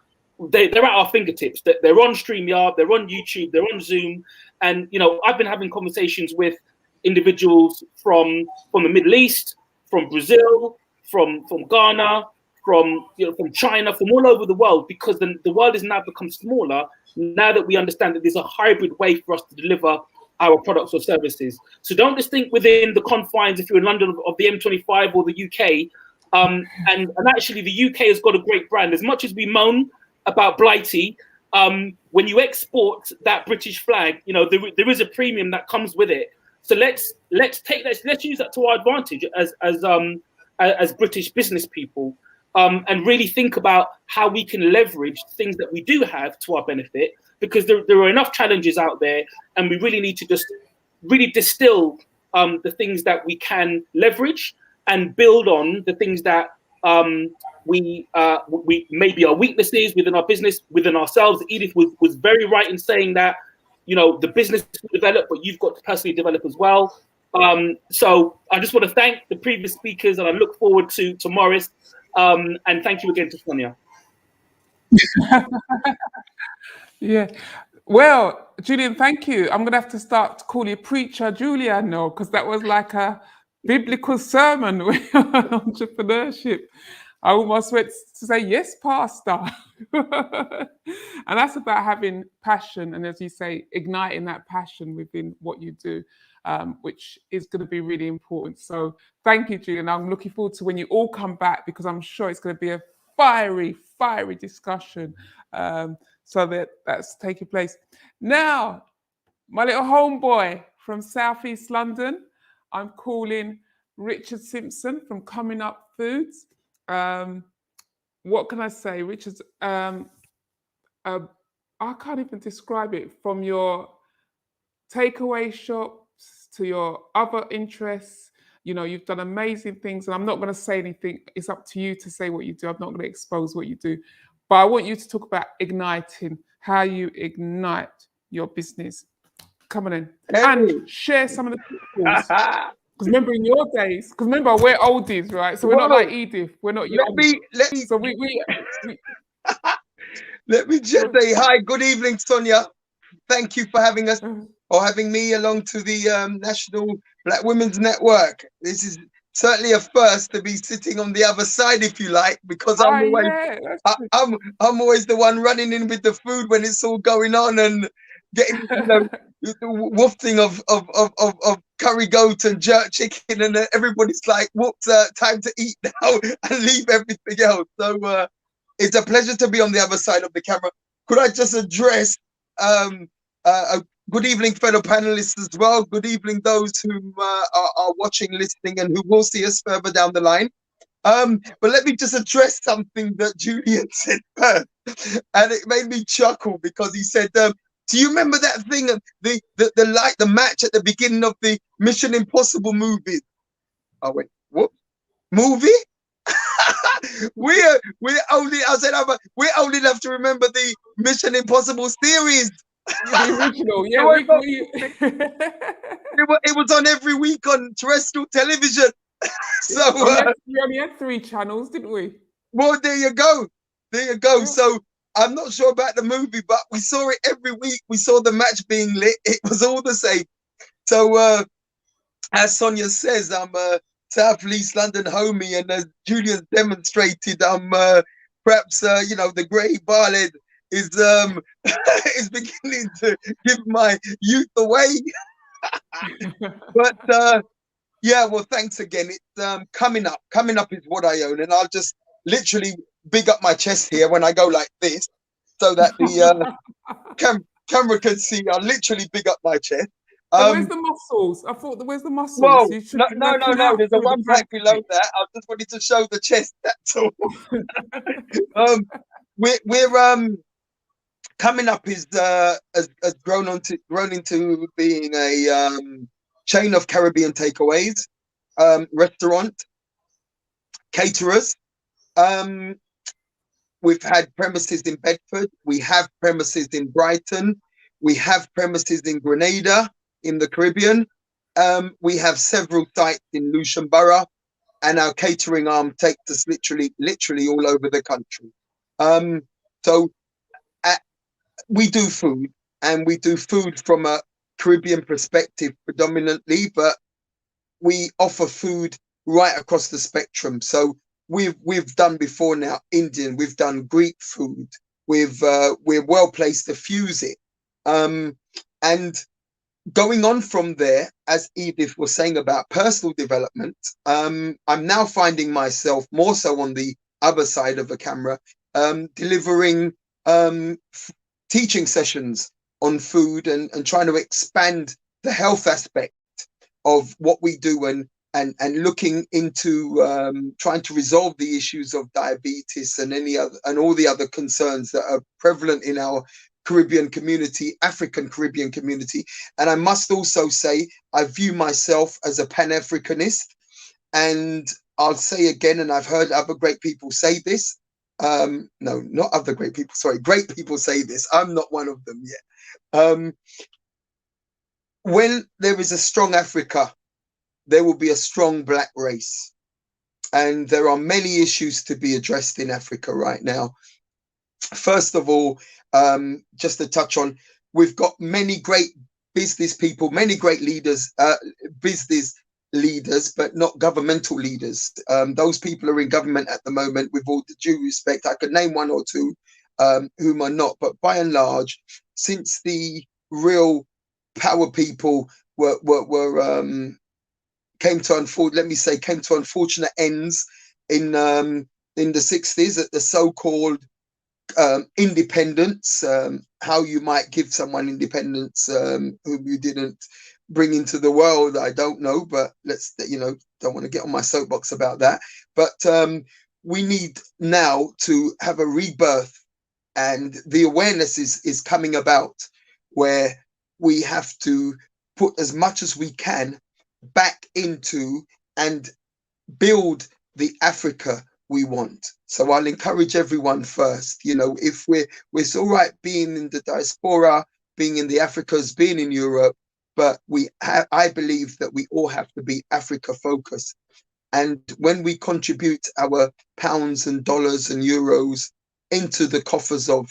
they're at our fingertips. They're on StreamYard, they're on YouTube, they're on Zoom. And, I've been having conversations with individuals from the Middle East, from Brazil, from Ghana, from China, from all over the world, because the world has now become smaller now that we understand that there's a hybrid way for us to deliver our products or services. So don't just think within the confines, if you're in London, of the M25 or the UK. And actually, the UK has got a great brand. As much as we moan about Blighty, when you export that British flag, there is a premium that comes with it. So let's use that to our advantage as British business people, and really think about how we can leverage things that we do have to our benefit, because there are enough challenges out there, and we really need to just really distill the things that we can leverage and build on the things that we maybe our weaknesses within our business, within ourselves. Edith was very right in saying that, the business will develop, but you've got to personally develop as well. So I just want to thank the previous speakers, and I look forward to Morris. And thank you again to Sonia. Yeah. Well, Julian, thank you. I'm going to have to start to call you Preacher Julian now, because that was like a biblical sermon on entrepreneurship. I almost went to say, yes, Pastor. And that's about having passion. And as you say, igniting that passion within what you do, which is going to be really important. So thank you, Julian. I'm looking forward to when you all come back, because I'm sure it's going to be a fiery discussion. So that's taking place. Now, my little homeboy from Southeast London, I'm calling Richard Simpson from Coming Up Foods. What can I say, Richard? I can't even describe it. From your takeaway shops to your other interests, you've done amazing things. And I'm not going to say anything. It's up to you to say what you do. I'm not going to expose what you do. But I want you to talk about igniting, how you ignite your business. Come on in. And share some of the pitfalls. Because remember, in your days, because remember, we're oldies, right? So we're not like Edith. We're not young. So we Let me just say hi. Good evening, Sonia. Thank you for having us, or having me along to the National Black Women's Network. This is certainly a first to be sitting on the other side, if you like, because I'm always the one running in with the food when it's all going on and getting the wafting of curry goat and jerk chicken, and everybody's like, whoops, time to eat now and leave everything else. So it's a pleasure to be on the other side of the camera. Could I just address good evening, fellow panelists as well. Good evening, those who are watching, listening, and who will see us further down the line. But let me just address something that Julian said first, and it made me chuckle, because he said, do you remember that thing, the match at the beginning of the Mission Impossible movies? I went, what movie? we're only enough to remember the Mission Impossible series. The original, yeah. It was on every week on terrestrial television. So we only had 3 channels, didn't we? Well, there you go. Yeah. So I'm not sure about the movie, but we saw it every week. We saw the match being lit. It was all the same. So as Sonia says, I'm a South East London homie, and as Julian demonstrated, I'm perhaps the grey barley is is beginning to give my youth away. But yeah, well, thanks again. It's coming up is what I own, and I'll just literally big up my chest here when I go like this, so that the camera can see. I'll literally big up my chest. So where's the mussels? I thought, where's the mussels? Well, You should no, be no, no, looking no. out There's a through the one pack below plastic. that. I just wanted to show the chest. That's all. We're coming up is has grown into being a chain of Caribbean takeaways, restaurant, caterers. We've had premises in Bedford. We have premises in Brighton. We have premises in Grenada in the Caribbean. We have several sites in Lewisham Borough, and our catering arm takes us literally all over the country. So we do food, and we do food from a Caribbean perspective predominantly, but we offer food right across the spectrum. So we've done before now Indian, we've done Greek food, we're well placed to fuse it. And going on from there, as Edith was saying about personal development, I'm now finding myself more so on the other side of the camera, delivering teaching sessions on food and trying to expand the health aspect of what we do and looking into trying to resolve the issues of diabetes and all the other concerns that are prevalent in our Caribbean community, African Caribbean community. And I must also say, I view myself as a Pan-Africanist. And I'll say again, and I've heard other great people say this. No, not other great people. Sorry, great people say this. I'm not one of them yet. When there is a strong Africa, there will be a strong black race. And there are many issues to be addressed in Africa right now. First of all, just to touch on, we've got many great business people, many great leaders, business leaders, but not governmental leaders. Those people are in government at the moment, with all the due respect. I could name one or two whom are not, but by and large, since the real power people came to unfortunate ends in the 60s at the so-called independence, how you might give someone independence whom you didn't bring into the world, I don't know, but don't want to get on my soapbox about that. But we need now to have a rebirth, and the awareness is coming about where we have to put as much as we can back into and build the Africa we want. So I'll encourage everyone first, if we're all right being in the diaspora, being in the Africas, being in Europe, but I believe that we all have to be Africa focused. And when we contribute our pounds and dollars and euros into the coffers of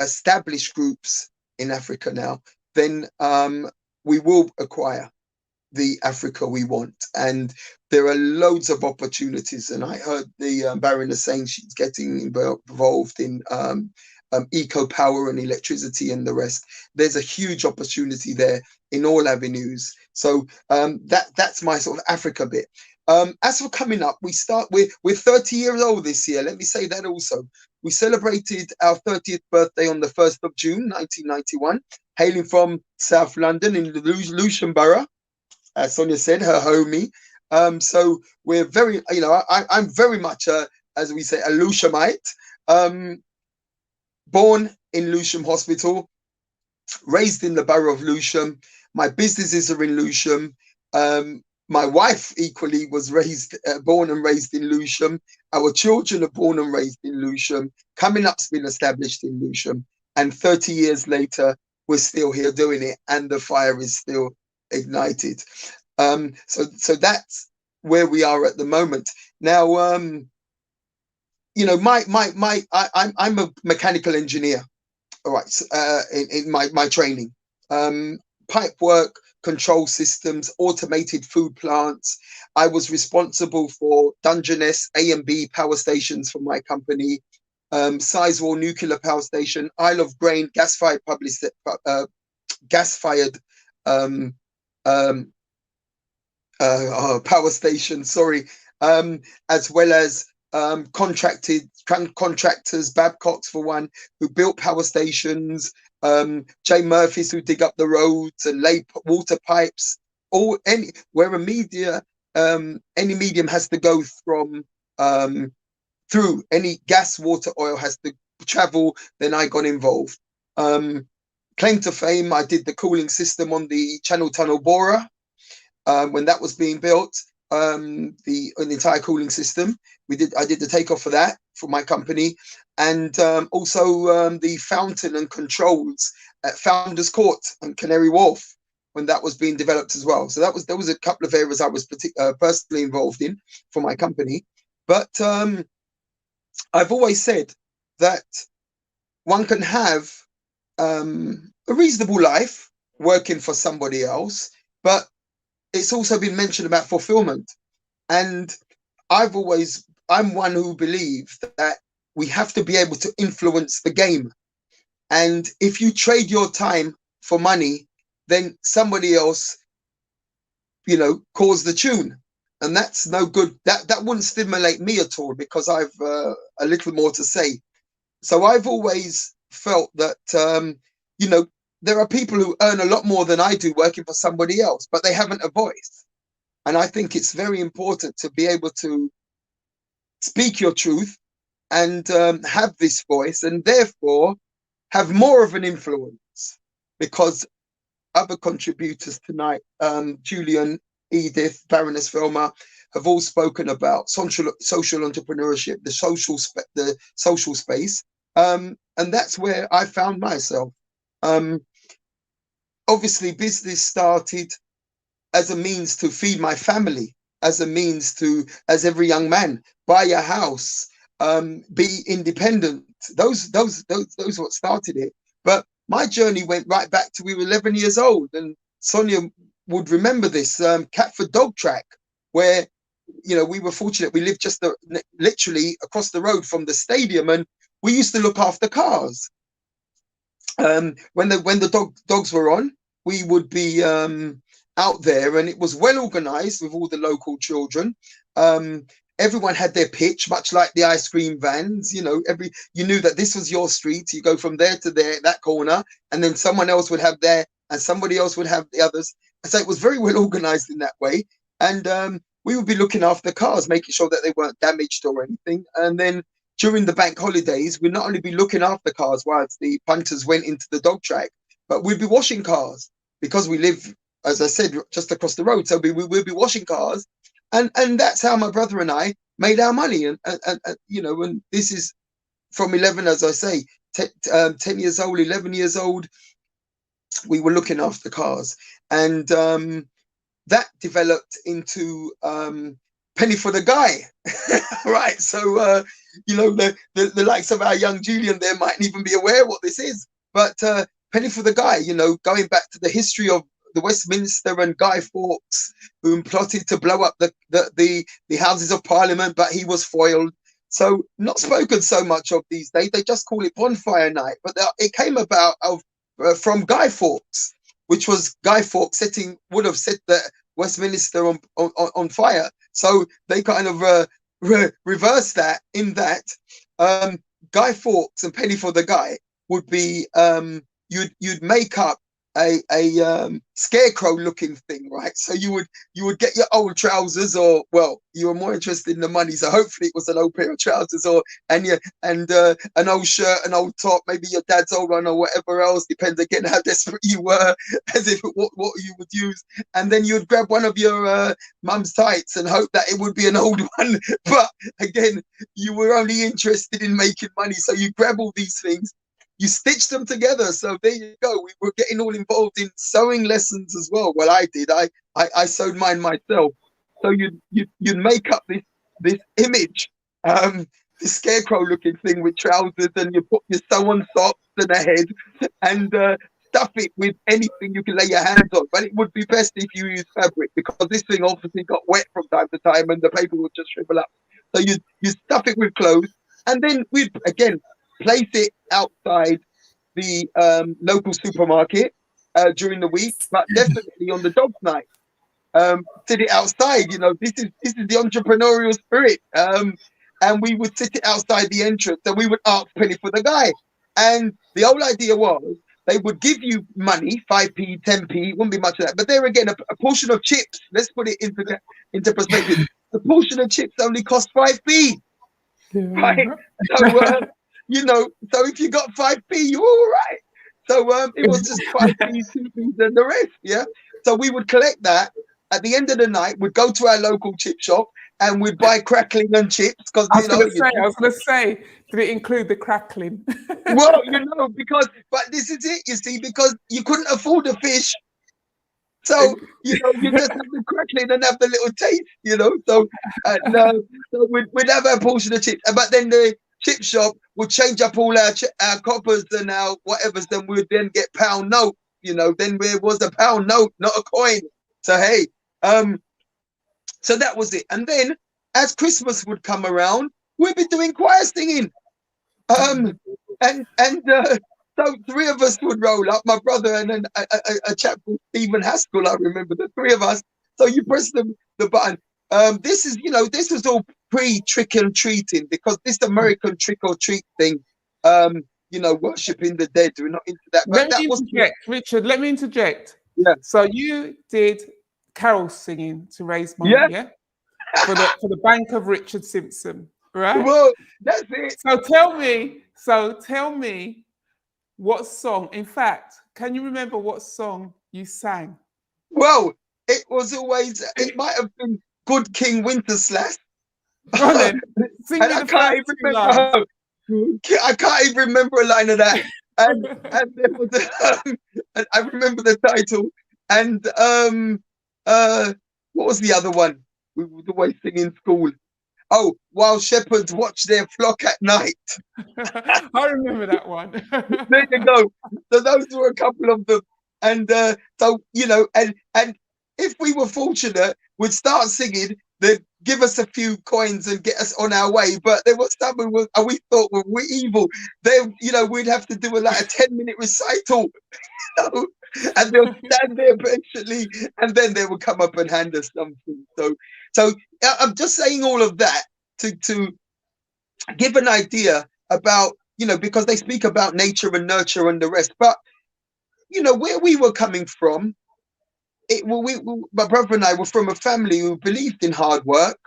established groups in Africa now, then we will acquire the Africa we want. And there are loads of opportunities. And I heard the Baroness saying she's getting involved in eco power and electricity and the rest. There's a huge opportunity there in all avenues. So that's my sort of Africa bit. As for coming up, we're 30 years old this year. Let me say that also. We celebrated our 30th birthday on the 1st of June, 1991, hailing from South London in Lewisham Borough. As Sonia said, her homie. So we're very, I'm very much, as we say, a Lewishamite. Born in Lewisham Hospital, raised in the borough of Lewisham. My businesses are in Lewisham. My wife equally was born and raised in Lewisham. Our children are born and raised in Lewisham. Coming up's been established in Lewisham. And 30 years later, we're still here doing it, and the fire is still ignited. So that's where we are at the moment. Now, I'm a mechanical engineer. All right, in my training, pipe work, control systems, automated food plants. I was responsible for Dungeness A and B power stations for my company, Sizewell nuclear power station, Isle of Grain gas-fired power station, as well as contractors, Babcocks for one, who built power stations, Jay Murphys who dig up the roads and lay water pipes, where any medium has to go from through, any gas, water, oil has to travel, then I got involved. Claim to fame, I did the cooling system on the Channel Tunnel borer when that was being built. The entire cooling system. I did the takeoff for that for my company, and also the fountain and controls at Founders Court and Canary Wharf when that was being developed as well. So there was a couple of areas I was personally involved in for my company. But I've always said that one can have a reasonable life working for somebody else, but it's also been mentioned about fulfillment. And I'm one who believes that we have to be able to influence the game. And if you trade your time for money, then somebody else, calls the tune. And that's no good. That wouldn't stimulate me at all, because I've a little more to say. So I've always felt that, there are people who earn a lot more than I do working for somebody else, but they haven't a voice. And I think it's very important to be able to speak your truth and have this voice, and therefore have more of an influence, because other contributors tonight, Julian, Edith, Baroness Velma, have all spoken about social entrepreneurship, the social space, and that's where I found myself. Obviously, business started as a means to feed my family, as a means to, as every young man, buy a house, be independent. Those what started it. But my journey went right back to we were 11 years old, and Sonia would remember this, Catford Dog Track, where we were fortunate. We lived just literally across the road from the stadium, and we used to look after cars. When the dogs were on, we would be out there, and it was well organized with all the local children. Everyone had their pitch, much like the ice cream vans. You knew that this was your street. You go from there to there, that corner, and then someone else would have there, and somebody else would have the others. So it was very well organized in that way. And we would be looking after cars, making sure that they weren't damaged or anything. And then during the bank holidays, we'd not only be looking after cars whilst the punters went into the dog track, but we'd be washing cars, because we live, as I said, just across the road. So we would be washing cars. And that's how my brother and I made our money. And this is from 11, as I say, 10 years old, 11 years old, we were looking after cars. And that developed into penny for the guy, right? So, the likes of our young Julian there mightn't even be aware what this is. But penny for the guy, going back to the history of the Westminster and Guy Fawkes, who plotted to blow up the Houses of Parliament, but he was foiled. So not spoken so much of these days. They just call it bonfire night. But it came about from Guy Fawkes, which was Guy Fawkes would have set the Westminster on fire. So they kind of reversed that, in that Guy Fawkes and penny for the guy would be you'd make up a scarecrow looking thing, right? So you would get your old trousers, or, well, you were more interested in the money, so hopefully it was an old pair of trousers, and an old shirt, an old top, maybe your dad's old one or whatever else, depends again how desperate you were, as if what you would use. And then you'd grab one of your mum's tights and hope that it would be an old one. But again, you were only interested in making money, so you grab all these things, you stitch them together. So there you go. We were getting all involved in sewing lessons as well. Well, I did. I sewed mine myself. So you'd make up this image, this scarecrow-looking thing with trousers, and you put your sew-on socks and a head, and stuff it with anything you can lay your hands on. But it would be best if you use fabric, because this thing obviously got wet from time to time, and the paper would just shrivel up. So you stuff it with clothes, and then we'd again place it outside the local supermarket during the week, but definitely on the dog's night. Sit it outside, this is the entrepreneurial spirit. And we would sit it outside the entrance, and we would ask penny for the guy. And the whole idea was they would give you money, 5p, 10p, it wouldn't be much of that. But there again, a portion of chips, let's put it into perspective. A portion of chips only cost 5p, right? So, you know, so if you got 5p, you're all right. So it was just 5p, 2p, and the rest, yeah? So we would collect that. At the end of the night, we'd go to our local chip shop and we'd buy crackling and chips. Because I was going to say, did it include the crackling? Well, you know, but this is it, you see, because you couldn't afford the fish. So, you know, you just have the crackling and have the little taste, you know. So, so we'd have our portion of chips. But then the chip shop would change up all our coppers and our whatevers, then we'd then get pound note, you know. Then there was a pound note, not a coin. So, hey, so that was it. And then as Christmas would come around, we'd be doing choir singing. So three of us would roll up, my brother and then a chap called Stephen Haskell, I remember, the three of us. So you press the button. This is, you know, this was all pre-trick and treating, because this American trick or treat thing, you know, worshipping the dead, we're not into that. But Richard, let me interject. Yeah. So you did carol singing to raise money, yeah? For the Bank of Richard Simpson, right? Well, that's it. So tell me what song, in fact, can you remember what song you sang? Well, it was always, it might have been Good King Winterslash. Go on then. Sing me the first two lines. I can't even remember a line of that. And there was I remember the title. And what was the other one? We would always sing in school. Oh, while shepherds watch their flock at night. I remember that one. There you go. So those were a couple of them. And so, you know, and if we were fortunate, we'd start singing, they'd give us a few coins and get us on our way. But there was some we thought were evil. Then, you know, we'd have to do a 10-minute recital. You know? And they'll stand there patiently, and then they will come up and hand us something. So I'm just saying all of that to give an idea about, you know, because they speak about nature and nurture and the rest. But, you know, where we were coming from, my brother and I were from a family who believed in hard work,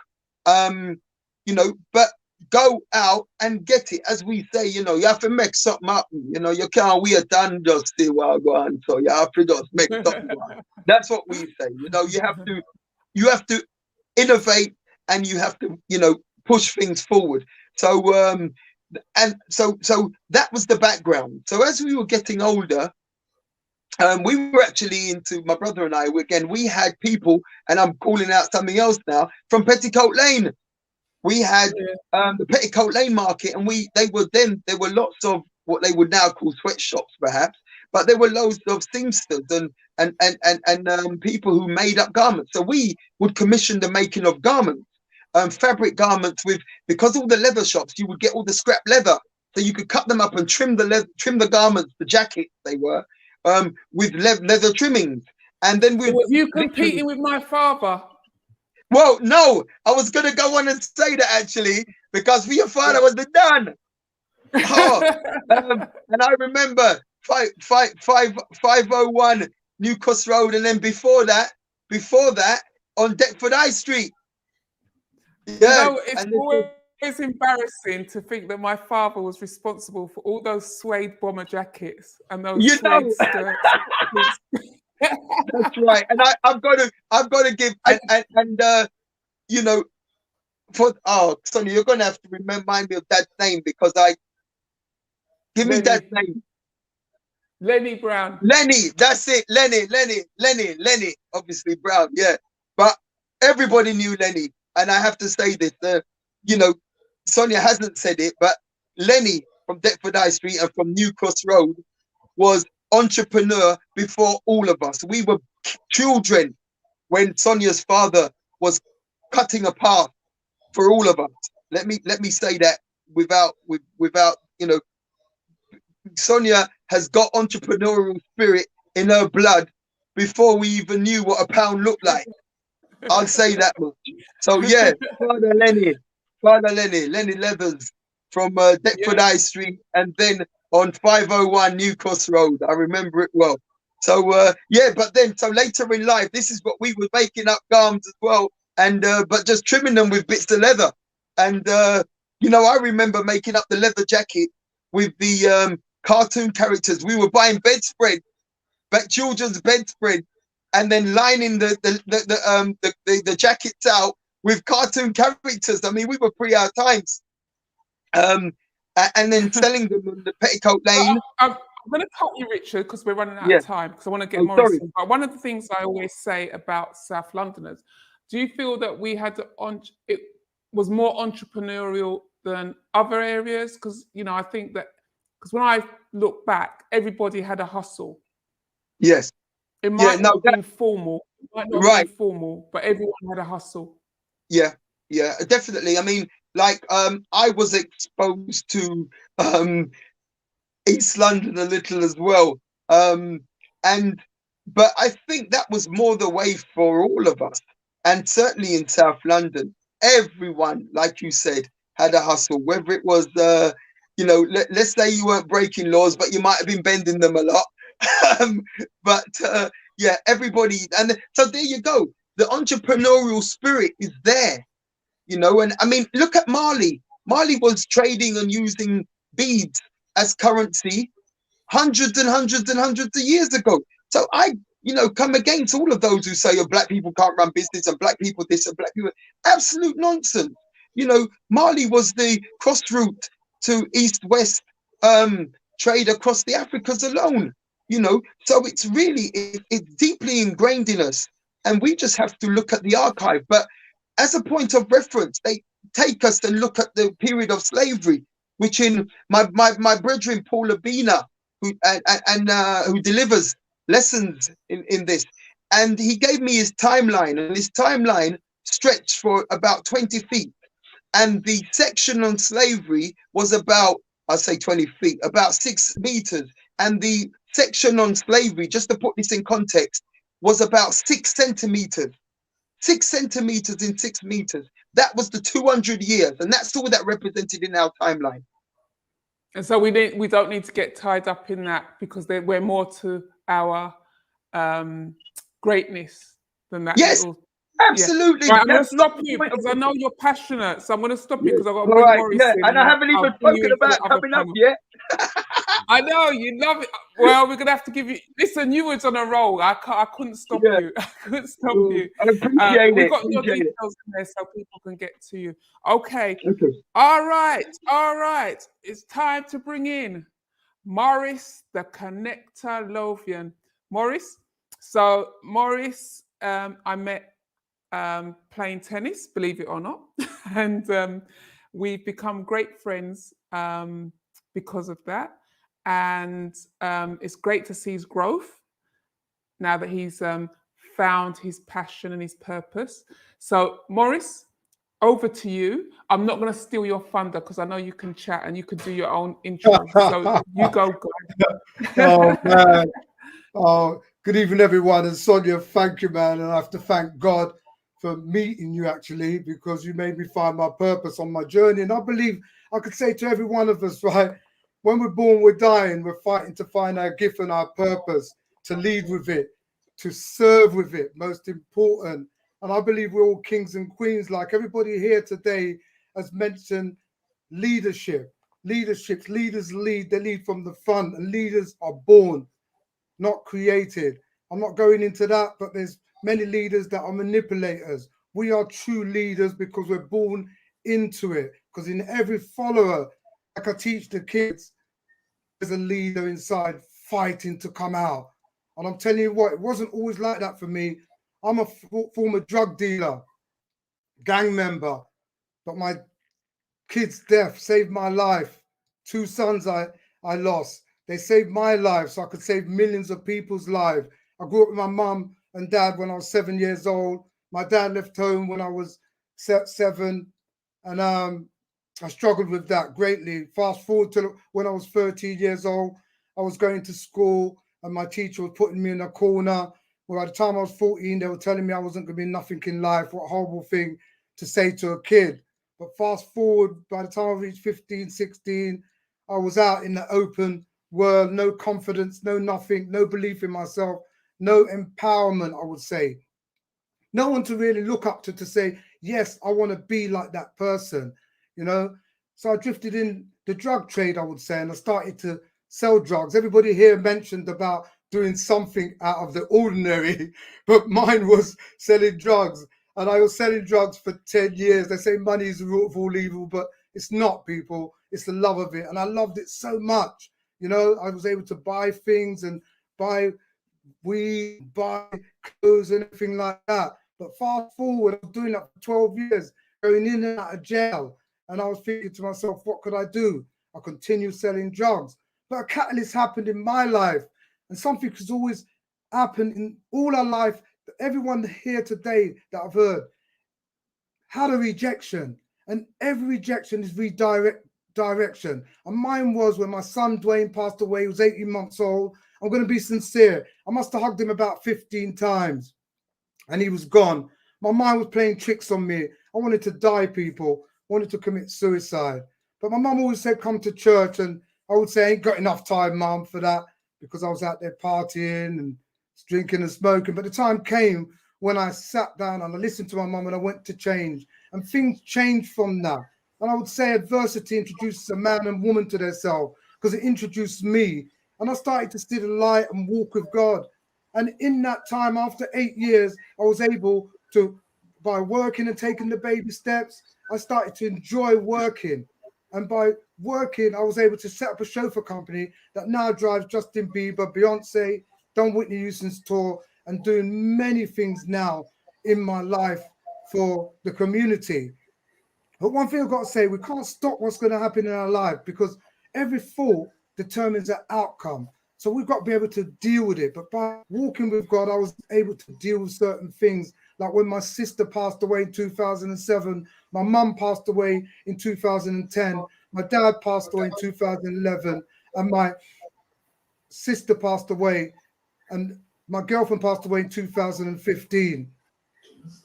you know, but go out and get it. As we say, you know, you have to make something happen. You know, you can't, we are done just stay while go on. So you have to just make something happen. That's what we say. You know, you have to innovate, and you have to, you know, push things forward. So so that was the background. So as we were getting older, we were actually into, my brother and I, again, we had people, and I'm calling out something else now, from Petticoat Lane. We had the Petticoat Lane market, and there were lots of what they would now call sweatshops, perhaps, but there were loads of seamsters and people who made up garments. So we would commission the making of garments, fabric garments because all the leather shops, you would get all the scrap leather, so you could cut them up and trim the garments, the jackets they were, with leather trimmings. And then was you competing with my father? Well, no, I was going to go on and say that actually, because for your father was the Don. Oh, and I remember 501 New Cross Road, and then before that on Deptford High Street. Yeah, you know, it's always embarrassing to think that my father was responsible for all those suede bomber jackets and those suede skirts. That's right, and I've got to give and you know, Sonia, you're gonna have to remind me of Dad's name, because give me Dad's name. Lenny Brown. Lenny, that's it. Lenny. Obviously Brown, yeah. But everybody knew Lenny, and I have to say this. You know, Sonia hasn't said it, but Lenny from Deptford High Street and from New Cross Road was entrepreneur before all of us. We were children when Sonia's father was cutting a path for all of us. Let me say that without you know, Sonia has got entrepreneurial spirit in her blood before we even knew what a pound looked like. I'll say that much. So yeah, Father Lenny Leathers from Deptford High Street, and then on 501 New Cross Road. I remember it well. So yeah, but then so later in life, this is what we were making up garms as well, and but just trimming them with bits of leather. And you know, I remember making up the leather jacket with the cartoon characters. We were buying bedspread, but children's bedspread, and then lining the jackets out with cartoon characters. I mean, we were pre our times. And then selling them on the Petticoat Lane. I'm going to cut you, Richard, because we're running out Yeah. of time, because I want to get Oh, Morris sorry. in. But one of the things I always say about South Londoners, do you feel that we had it was more entrepreneurial than other areas? Because, you know, I think that, because when I look back, everybody had a hustle. Yes. It might not have been formal. It might not have been formal, but everyone had a hustle. Yeah, yeah, definitely. I mean, like, I was exposed to East London a little as well. But I think that was more the way for all of us. And certainly in South London, everyone, like you said, had a hustle, whether it was, you know, let's say you weren't breaking laws, but you might have been bending them a lot. But yeah, everybody. And so there you go. The entrepreneurial spirit is there, you know. And I mean, look at Marley. Marley was trading and using beads as currency hundreds and hundreds and hundreds of years ago. So I, you know, come against all of those who say, oh, black people can't run business and black people this and black people. Absolute nonsense. You know, Marley was the cross route to east-west trade across the Africas alone. You know, so it's really, it's deeply ingrained in us. And we just have to look at the archive. But as a point of reference, they take us and look at the period of slavery, which in my brethren, Paul Abina, who delivers lessons in this. And he gave me his timeline, and his timeline stretched for about 20 feet. And the section on slavery was about, I'll say 20 feet, about 6 meters. And the section on slavery, just to put this in context, was about 6 centimeters. 6 centimeters in 6 meters. That was the 200 years. And that's all that represented in our timeline. And so we don't need to get tied up in that, because we're more to our greatness than that. Yes, absolutely. Yeah. Right, I'm going to stop you because I know you're passionate. So I'm going to stop you because I've got to bring Morris in. And I haven't even spoken about coming up yet. I know you love it. Well, we're gonna have to give you. Listen, you was on a roll. I couldn't stop you. I couldn't stop you. I appreciate it. We've got your details in there so people can get to you. Okay. All right. It's time to bring in Morris, the Connector Lovian. Morris. So Morris, I met playing tennis, believe it or not, and we've become great friends because of that. And it's great to see his growth now that he's found his passion and his purpose. So, Morris, over to you. I'm not going to steal your thunder because I know you can chat and you could do your own intro. So you go, guys. Oh, man. Oh, good evening, everyone. And Sonia, thank you, man. And I have to thank God for meeting you, actually, because you made me find my purpose on my journey. And I believe I could say to every one of us, right, when we're born, we're dying, we're fighting to find our gift and our purpose, to lead with it, to serve with it, most important. And I believe we're all kings and queens, like everybody here today has mentioned leadership. Leaders lead, they lead from the front, and leaders are born, not created. I'm not going into that, but there's many leaders that are manipulators. We are true leaders because we're born into it. Because in every follower, like I teach the kids, there's a leader inside fighting to come out. And I'm telling you what, it wasn't always like that for me. I'm a former drug dealer, gang member, but my kid's death saved my life. 2 sons I lost. They saved my life so I could save millions of people's lives. I grew up with my mum and dad when I was 7 years old. My dad left home when I was 7, and I struggled with that greatly. Fast forward to when I was 13 years old, I was going to school and my teacher was putting me in a corner. Well, by the time I was 14, they were telling me I wasn't going to be nothing in life. What a horrible thing to say to a kid. But fast forward, by the time I reached 15, 16, I was out in the open world, no confidence, no nothing, no belief in myself, no empowerment, I would say. No one to really look up to say, yes, I want to be like that person, you know. So I drifted in the drug trade, I would say, and I started to sell drugs. Everybody here mentioned about doing something out of the ordinary, but mine was selling drugs. And I was selling drugs for 10 years. They say money is the root of all evil, but it's not, people. It's the love of it. And I loved it so much. You know, I was able to buy things and buy weed, buy clothes and everything like that. But fast forward, I was doing that for 12 years, going in and out of jail. And I was thinking to myself, what could I do? I continued selling drugs. But a catalyst happened in my life. And something has always happened in all our life. Everyone here today that I've heard had a rejection. And every rejection is direction. And mine was when my son Dwayne passed away. He was 18 months old. I'm going to be sincere. I must have hugged him about 15 times. And he was gone. My mind was playing tricks on me. I wanted to die, people. I wanted to commit suicide. But my mum always said, come to church. And I would say, I ain't got enough time, mum, for that, because I was out there partying and drinking and smoking. But the time came when I sat down and I listened to my mum and I went to change. And things changed from that. And I would say adversity introduces a man and woman to themselves, because it introduced me. And I started to see the light and walk with God. And in that time, after 8 years, I was able to, by working and taking the baby steps, I started to enjoy working. And by working, I was able to set up a chauffeur company that now drives Justin Bieber, Beyonce, done Whitney Houston's tour, and doing many things now in my life for the community. But one thing I've got to say, we can't stop what's going to happen in our life, because every thought determines the outcome. So we've got to be able to deal with it. But by walking with God, I was able to deal with certain things. Like when my sister passed away in 2007, my mum passed away in 2010, my dad passed away in 2011, and my sister passed away, and my girlfriend passed away in 2015.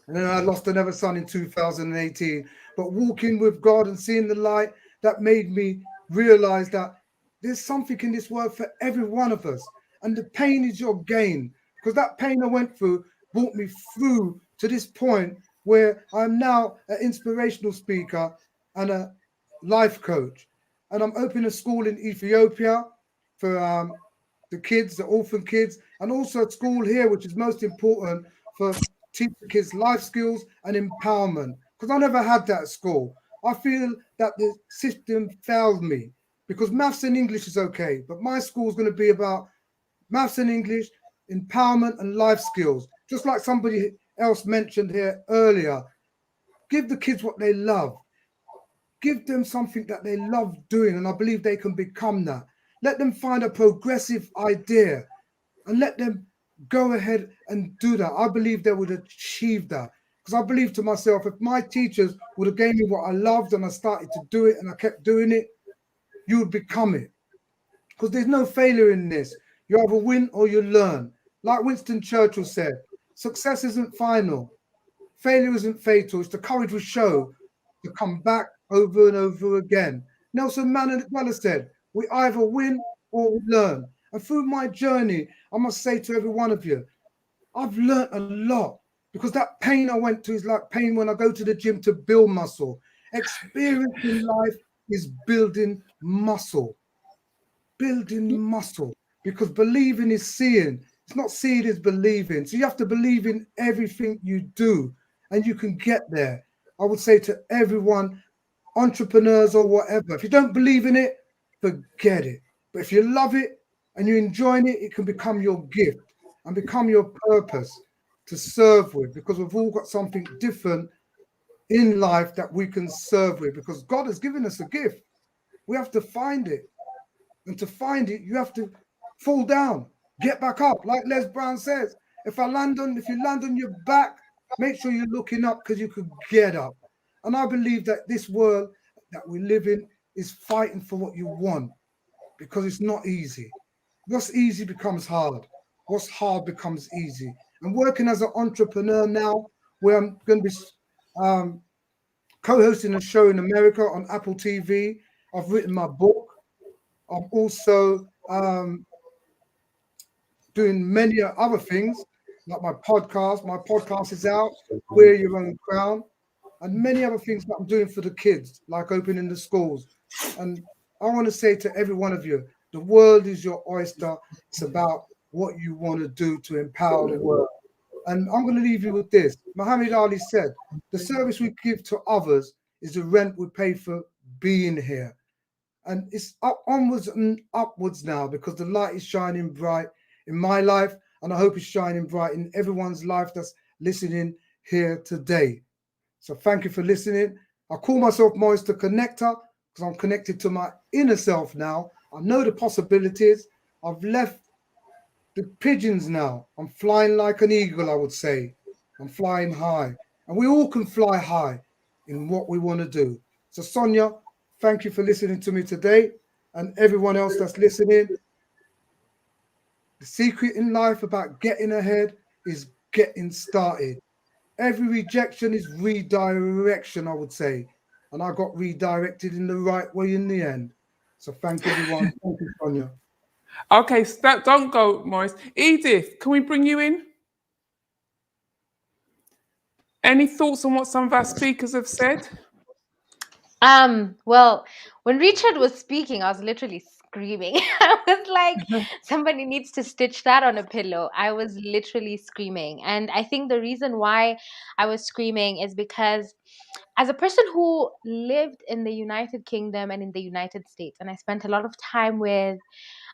And then I lost another son in 2018. But walking with God and seeing the light, that made me realize that there's something in this world for every one of us. And the pain is your gain. Because that pain I went through brought me through to this point where I'm now an inspirational speaker and a life coach. And I'm opening a school in Ethiopia for the kids, the orphan kids, and also a school here, which is most important, for teaching kids life skills and empowerment. Because I never had that at school. I feel that the system failed me. Because maths and English is okay, but my school is going to be about maths and English, empowerment and life skills. Just like somebody else mentioned here earlier, give the kids what they love. Give them something that they love doing, and I believe they can become that. Let them find a progressive idea and let them go ahead and do that. I believe they would achieve that. Because I believe to myself, if my teachers would have gave me what I loved and I started to do it and I kept doing it, you would become it. Because there's no failure in this. You either win or you learn. Like Winston Churchill said, success isn't final. Failure isn't fatal. It's the courage we show to come back over and over again. Nelson Mandela said, we either win or we learn. And through my journey, I must say to every one of you, I've learned a lot, because that pain I went to is like pain when I go to the gym to build muscle. Experience in life is building muscle. Building muscle. Because believing is seeing. It's not seeing is believing. So you have to believe in everything you do, and you can get there. I would say to everyone, entrepreneurs or whatever, if you don't believe in it, forget it. But if you love it and you're enjoying it, it can become your gift and become your purpose to serve with, because we've all got something different in life that we can serve with, because God has given us a gift. We have to find it. And to find it, you have to fall down, get back up. Like Les Brown says, if you land on your back, make sure you're looking up, because you could get up. And I believe that this world that we live in is fighting for what you want, because it's not easy. What's easy becomes hard. What's hard becomes easy. And working as an entrepreneur now, where I'm going to be co-hosting a show in America on Apple TV. I've written my book. I'm also doing many other things, like my podcast. My podcast is out, Wear Your Own Crown, and many other things that I'm doing for the kids, like opening the schools. And I want to say to every one of you, the world is your oyster. It's about what you want to do to empower the world. And I'm going to leave you with this. Muhammad Ali said, the service we give to others is the rent we pay for being here. And it's onwards and upwards now, because the light is shining bright in my life, and I hope it's shining bright in everyone's life that's listening here today. So thank you for listening. I call myself Maurice the Connector because I'm connected to my inner self now. I know the possibilities. I've left the pigeons now. I'm flying like an eagle, I would say. I'm flying high. And we all can fly high in what we want to do. So Sonia, thank you for listening to me today. And everyone else that's listening, the secret in life about getting ahead is getting started. Every rejection is redirection, I would say. And I got redirected in the right way in the end. So thank everyone. Thank you, Sonia. Okay, don't go, Maurice. Edith, can we bring you in? Any thoughts on what some of our speakers have said? Well, when Richard was speaking, I was literally screaming. I was like, somebody needs to stitch that on a pillow. I was literally screaming. And I think the reason why I was screaming is because as a person who lived in the United Kingdom and in the United States, and I spent a lot of time with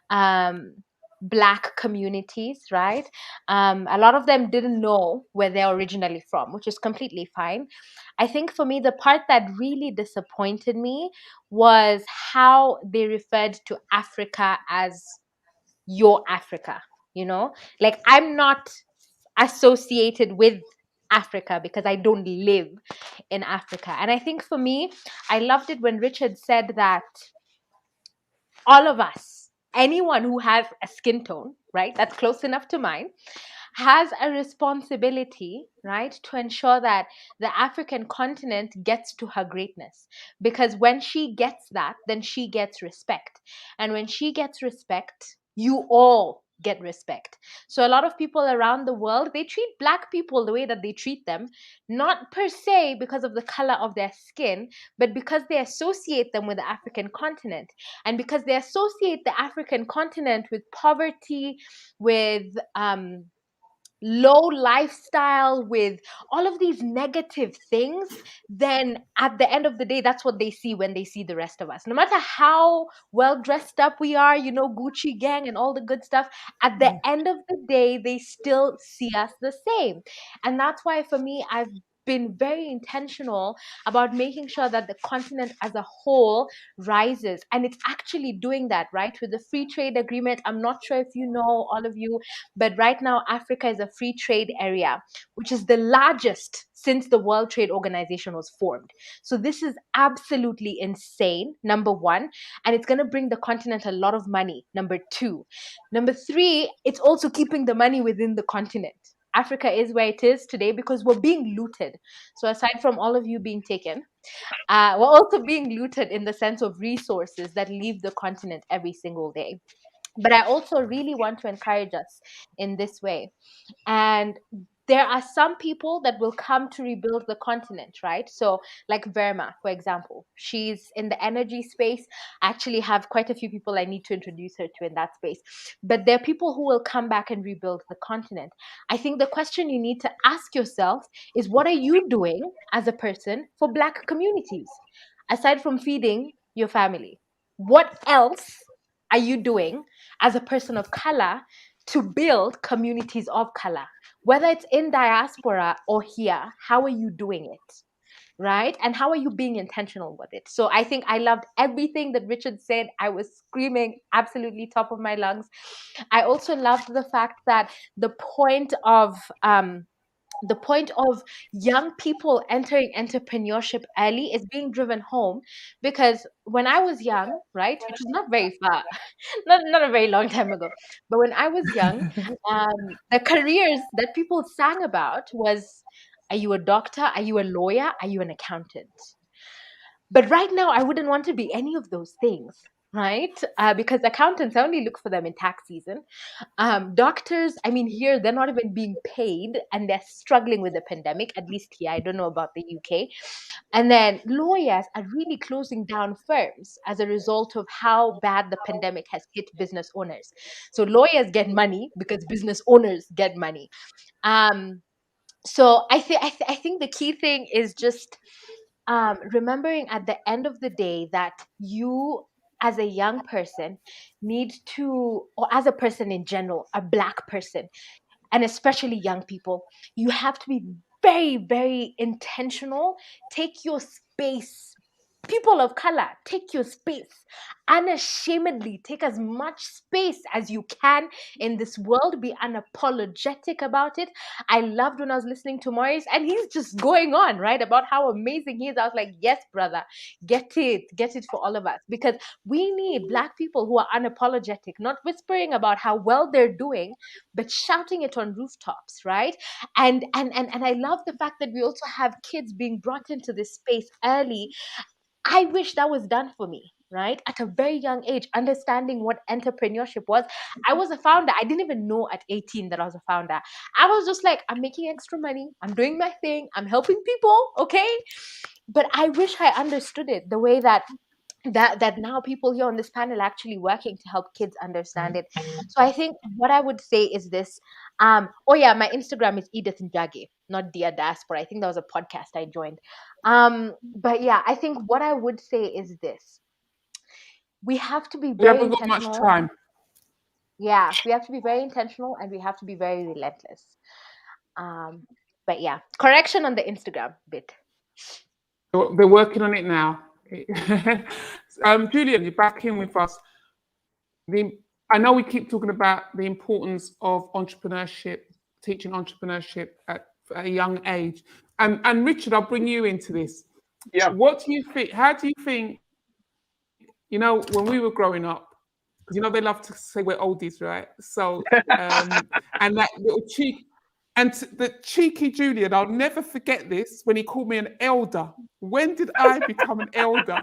um, Black communities, right? A lot of them didn't know where they're originally from, which is completely fine. I think for me, the part that really disappointed me was how they referred to Africa as your Africa, you know? Like, I'm not associated with Africa because I don't live in Africa. And I think for me, I loved it when Richard said that all of us, anyone who has a skin tone, right, that's close enough to mine, has a responsibility, right, to ensure that the African continent gets to her greatness. Because when she gets that, then she gets respect. And when she gets respect, you all get respect. So a lot of people around the world, they treat Black people the way that they treat them, not per se because of the color of their skin, but because they associate them with the African continent. And because they associate the African continent with poverty, with low lifestyle, with all of these negative things, then at the end of the day, that's what they see when they see the rest of us. No matter how well dressed up we are, you know, Gucci gang and all the good stuff, at the end of the day, they still see us the same. And that's why for me, I've been very intentional about making sure that the continent as a whole rises. And it's actually doing that, right? With the free trade agreement. I'm not sure if you know, all of you, but right now, Africa is a free trade area, which is the largest since the World Trade Organization was formed. So this is absolutely insane, number one. And it's going to bring the continent a lot of money, number two. Number three, it's also keeping the money within the continent. Africa is where it is today because we're being looted. So aside from all of you being taken, we're also being looted in the sense of resources that leave the continent every single day. But I also really want to encourage us in this way. And there are some people that will come to rebuild the continent, right? So, like Verma, for example, she's in the energy space. I actually have quite a few people I need to introduce her to in that space. But there are people who will come back and rebuild the continent. I think the question you need to ask yourself is, what are you doing as a person for Black communities? Aside from feeding your family, what else are you doing as a person of color to build communities of color? Whether it's in diaspora or here, how are you doing it? Right? And how are you being intentional with it? So I think I loved everything that Richard said. I was screaming absolutely top of my lungs. I also loved the fact that the point of young people entering entrepreneurship early is being driven home, because when I was young, right, which is not very far, not a very long time ago, but when I was young, the careers that people sang about was, are you a doctor? Are you a lawyer? Are you an accountant? But right now, I wouldn't want to be any of those things. right? Because accountants only look for them in tax season. Doctors, I mean, here they're not even being paid and they're struggling with the pandemic, at least here. I don't know about the UK. And then lawyers are really closing down firms as a result of how bad the pandemic has hit business owners. So lawyers get money because business owners get money. So I think the key thing is just remembering at the end of the day that you as a young person need to, or as a person in general, a Black person, and especially young people, you have to be very, very intentional. Take your space. People of color, take your space. Unashamedly, take as much space as you can in this world. Be unapologetic about it. I loved when I was listening to Maurice, and he's just going on, right, about how amazing he is. I was like, yes, brother, get it for all of us. Because we need Black people who are unapologetic, not whispering about how well they're doing, but shouting it on rooftops, right? And I love the fact that we also have kids being brought into this space early. I wish that was done for me, right? At a very young age, understanding what entrepreneurship was. I was a founder. I didn't even know at 18 that I was a founder. I was just like, I'm making extra money. I'm doing my thing. I'm helping people. Okay. But I wish I understood it the way that now people here on this panel are actually working to help kids understand it. So I think what I would say is this. Oh yeah, my Instagram is Edith Njagi, not Dear Diaspora. I think that was a podcast I joined. But yeah, I think what I would say is this. We have to be We very haven't got much intentional. time. Yeah, we have to be very intentional and we have to be very relentless. But yeah, correction on the Instagram bit. They're working on it now. Julian, you're back in with us. I know we keep talking about the importance of entrepreneurship, teaching entrepreneurship at a young age. And Richard, I'll bring you into this. Yeah. What do you think? How do you think, when we were growing up, because they love to say we're oldies, right? So, and that little cheek, and the cheeky Julian, I'll never forget this when he called me an elder. When did I become an elder?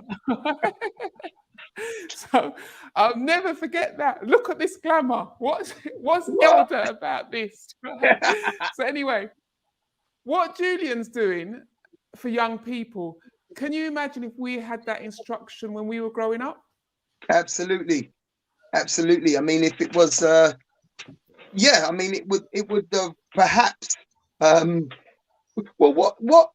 So I'll never forget that. Look at this glamour. What's elder about this? So anyway, what Julian's doing for young people, can you imagine if we had that instruction when we were growing up? Absolutely. I mean, if it was, I mean, it would perhaps, well,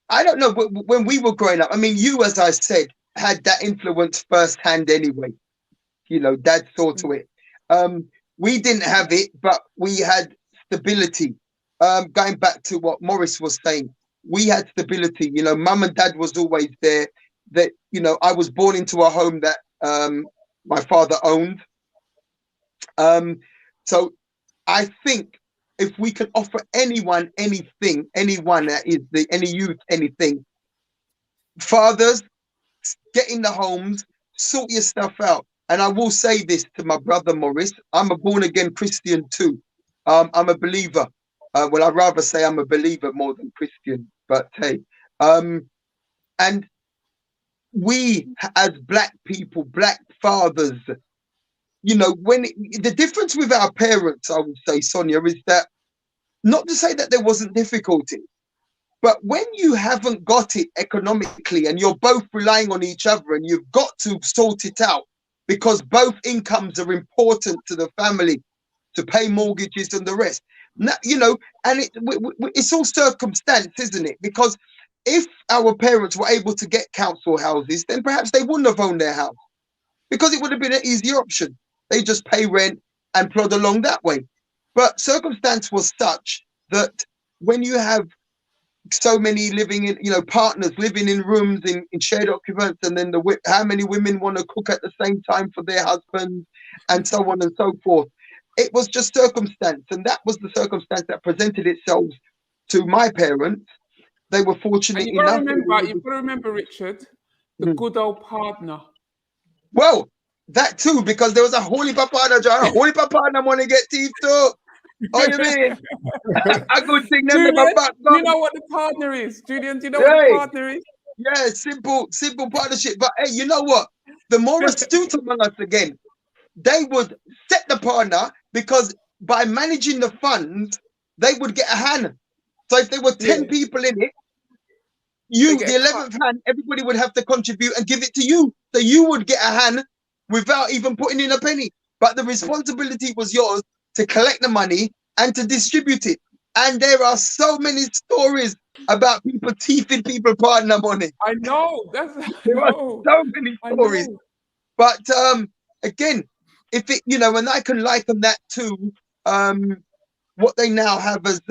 I don't know, when we were growing up, I mean, you, as I said, had that influence firsthand anyway. Dad saw to it. We didn't have it, but we had stability. Going back to what Maurice was saying, we had stability. Mum and dad was always there. That, I was born into a home that my father owned. So I think if we can offer anyone anything, any youth anything, fathers, get in the homes, sort your stuff out. And I will say this to my brother Maurice, I'm a born again Christian too. I'm a believer. Well, I'd rather say I'm a believer more than Christian, but hey. And we as Black people, Black fathers, when the difference with our parents, I would say, Sonia, is that not to say that there wasn't difficulty, but when you haven't got it economically and you're both relying on each other and you've got to sort it out because both incomes are important to the family to pay mortgages and the rest, and it's all circumstance, isn't it? Because if our parents were able to get council houses, then perhaps they wouldn't have owned their house because it would have been an easier option. They just pay rent and plod along that way. But circumstance was such that when you have so many living in, partners living in rooms in shared occupants, and then how many women want to cook at the same time for their husbands, and so on and so forth. It was just circumstance, and that was the circumstance that presented itself to my parents. They were fortunate enough. You've got to remember, Richard, the good old partner. Well, that too, because there was a holy partner, John. A holy partner want to get teeth too. Oh, you mean? A good thing. Julian, do you know what the partner is? Julian, do you know what the partner is? Yeah, simple partnership. But hey, you know what? the more astute among us again, they would set the partner, because by managing the funds, they would get a hand. So if there were 10 people in it, you, the 11th hand, everybody would have to contribute and give it to you. So you would get a hand without even putting in a penny. But the responsibility was yours to collect the money and to distribute it. And there are so many stories about people thieving people partner money. I know. There are so many stories. But again, if it, you know, and I can liken that to what they now have as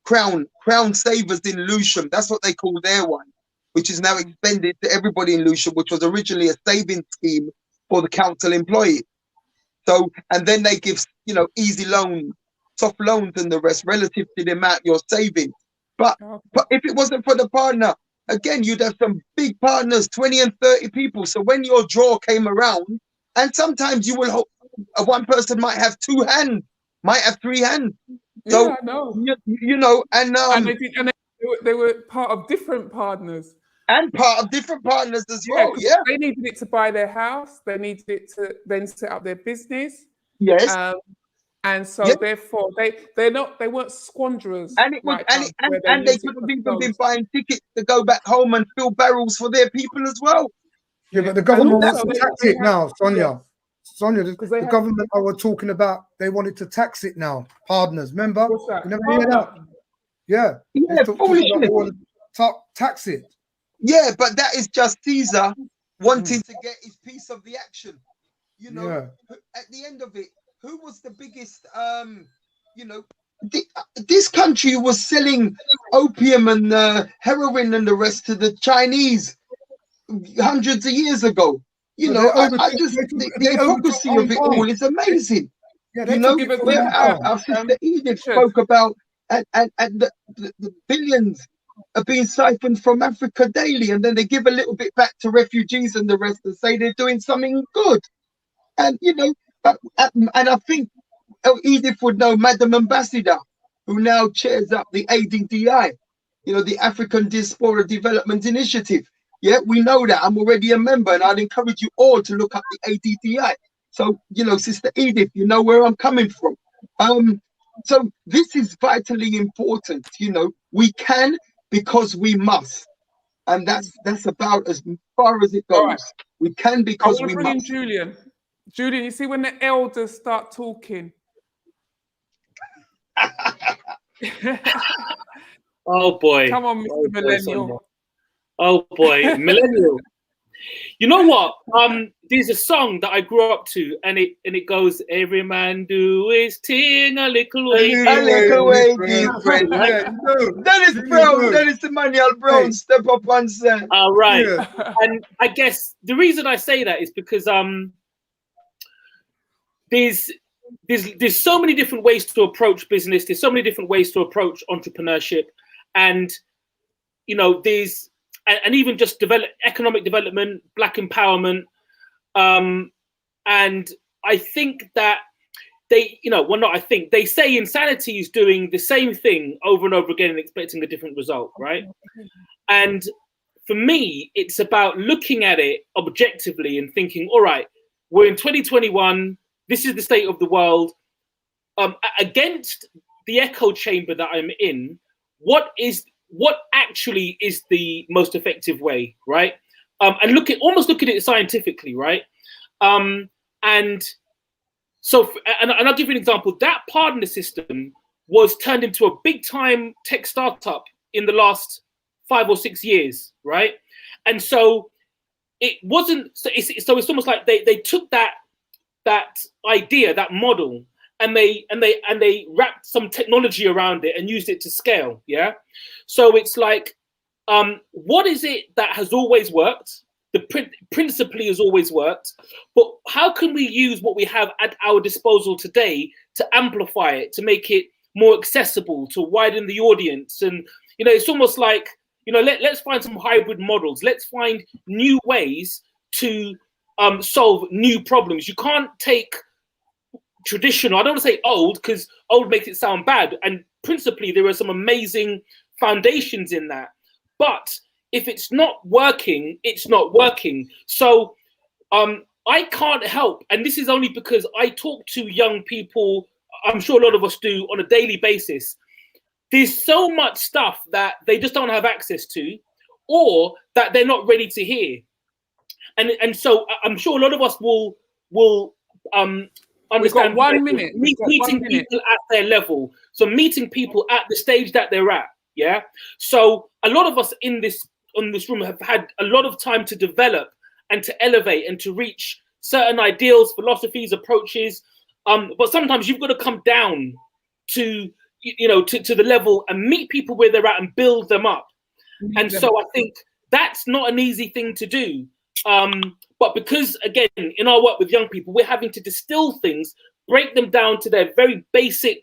crown savers in Lewisham. That's what they call their one, which is now extended to everybody in Lewisham, which was originally a saving scheme for the council employees. So, and then they give, you know, easy loans, soft loans and the rest relative to the amount you're saving. But if it wasn't for the partner, again, you'd have some big partners, 20 and 30 people. So when your draw came around, and sometimes you will hope one person might have 2 hands, might have 3 hands. So, yeah, I know. You know, and they were part of different partners. And part of different partners as well. Yeah. They needed it to buy their house. They needed it to then set up their business. Yes. And so therefore they weren't squanderers. And it was, and they could have even been buying tickets to go back home and fill barrels for their people as well. Yeah, but the government wants to tax it now, Sonia. Sonia, the government I was talking about, they wanted to tax it now. Partners, remember? What's that? You never hear that? Yeah. Yeah, foolishness. Tax it. Yeah, but that is just Caesar wanting to get his piece of the action. You know, at the end of it, who was the biggest, you know, this country was selling opium and heroin and the rest to the Chinese hundreds of years ago. You know, I just, the hypocrisy of it all is amazing. Yeah, you know, our sister Edith spoke about, and the billions are being siphoned from Africa daily, and then they give a little bit back to refugees and the rest and say they're doing something good. And, you know, and I think Edith would know Madam Ambassador, who now chairs up the ADDI, you know, the African Diaspora Development Initiative. Yeah, we know that. I'm already a member, and I'd encourage you all to look up the ADDI. So, you know, Sister Edith, you know where I'm coming from. So this is vitally important. You know, we can because we must. And that's about as far as it goes. Right. We can because we must. In Julian, you see when the elders start talking. Oh boy. Come on, Mr. Millennial. Oh boy, Millennial. You know what? There's a song that I grew up to, and it goes, "Every man do his thing a little way, different." Dennis Brown, Dennis Emmanuel Brown, step up and say. All right, and I guess the reason I say that is because there's so many different ways to approach business. There's so many different ways to approach entrepreneurship, and you know and even just economic development, Black empowerment. And I think that they say insanity is doing the same thing over and over again and expecting a different result, right? And for me, it's about looking at it objectively and thinking, all right, we're in 2021, this is the state of the world. Against the echo chamber that I'm in, what actually is the most effective way, right? And almost look at it scientifically, right? And so, and I'll give you an example. That partner system was turned into a big time tech startup in the last 5 or 6 years, right? And so it wasn't. So it's almost like they took that idea, that model, and they wrapped some technology around it and used it to scale. Yeah. So it's like, what is it that has always worked? Principally has always worked, but how can we use what we have at our disposal today to amplify it, to make it more accessible, to widen the audience? And, you know, it's almost like, you know, let's find some hybrid models. Let's find new ways to solve new problems. You can't take traditional, I don't want to say old, because old makes it sound bad. And principally, there are some amazing foundations in that. But if it's not working, it's not working. So I can't help, and this is only because I talk to young people, I'm sure a lot of us do on a daily basis. There's so much stuff that they just don't have access to, or that they're not ready to hear. And so I'm sure a lot of us will understand 1 minute. meeting people at their level. So meeting people at the stage that they're at. Yeah. So a lot of us in this room have had a lot of time to develop and to elevate and to reach certain ideals, philosophies, approaches. But sometimes you've got to come down to the level and meet people where they're at and build them up. And so I think that's not an easy thing to do. But because, again, in our work with young people, we're having to distill things, break them down to their very basic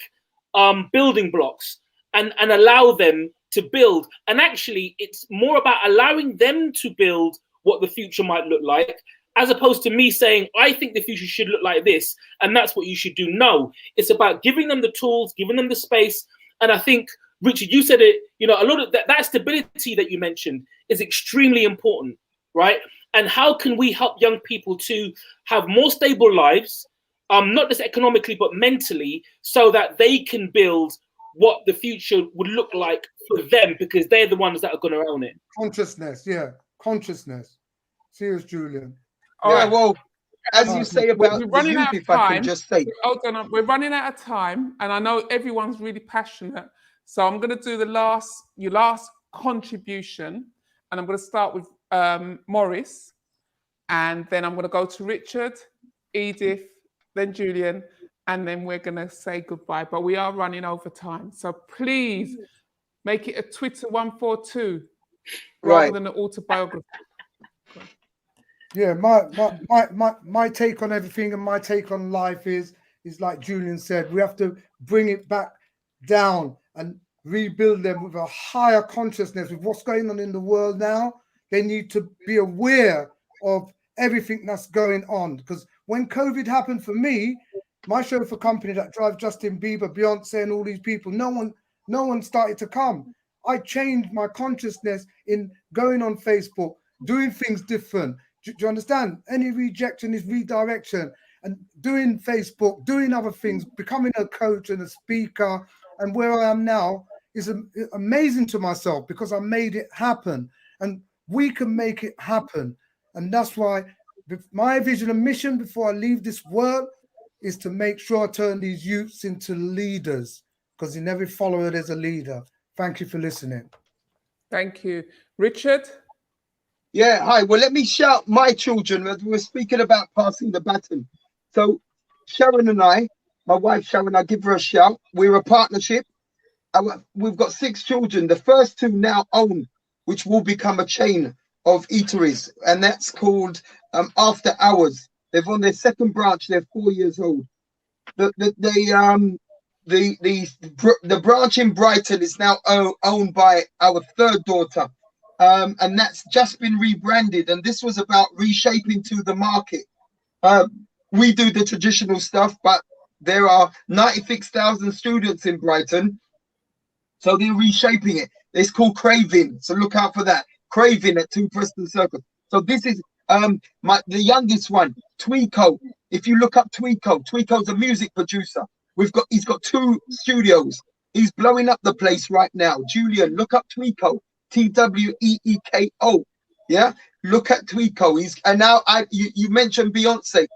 building blocks and allow them to build. And actually, it's more about allowing them to build what the future might look like, as opposed to me saying, I think the future should look like this, and that's what you should do. No, it's about giving them the tools, giving them the space. And I think, Richard, you said it, a lot of that stability that you mentioned is extremely important, right? And how can we help young people to have more stable lives, not just economically, but mentally, so that they can build what the future would look like for them, because they're the ones that are going to own it. Consciousness, consciousness. Cheers, Julian. Well, as you say about we're running the youth, out of if I time. can just say. We're running out of time, and I know everyone's really passionate. So I'm going to do your last contribution, and I'm going to start with Maurice, and then I'm going to go to Richard, Edith, then Julian, and then we're going to say goodbye. But we are running over time, so please make it a Twitter 142 rather than an autobiography. Yeah, my take on everything and my take on life is like Julian said, we have to bring it back down and rebuild them with a higher consciousness with what's going on in the world now. They need to be aware of everything that's going on, because when COVID happened for me, my chauffeur company that drives Justin Bieber, Beyonce, and all these people, no one started to come. I changed my consciousness in going on Facebook, doing things different. Do you understand? Any rejection is redirection, and doing Facebook, doing other things, becoming a coach and a speaker, and where I am now is amazing to myself because I made it happen, and we can make it happen. And that's why my vision and mission before I leave this world is to make sure I turn these youths into leaders, because in every follower there's a leader. Thank you for listening. Thank you. Richard? Yeah, hi. Well, let me shout my children as we were speaking about passing the baton. So Sharon and I, my wife Sharon, I give her a shout. We're a partnership. We've got 6 children. The first 2 now own, which will become a chain of eateries, and that's called After Hours. They've on their second branch. They're 4 years old. The branch in Brighton is now owned by our third daughter. And that's just been rebranded, and this was about reshaping to the market. We do the traditional stuff, but there are 96,000 students in Brighton, so they're reshaping it. It's called Craving, so look out for that. Craving at 2 Preston Circle. So this is the youngest one, Tweeko. If you look up Tweeko's a music producer. He's got 2 studios. He's blowing up the place right now. Julian, look up Tweeko. Tweeko. Yeah, look at Tweeko. And now you mentioned Beyonce.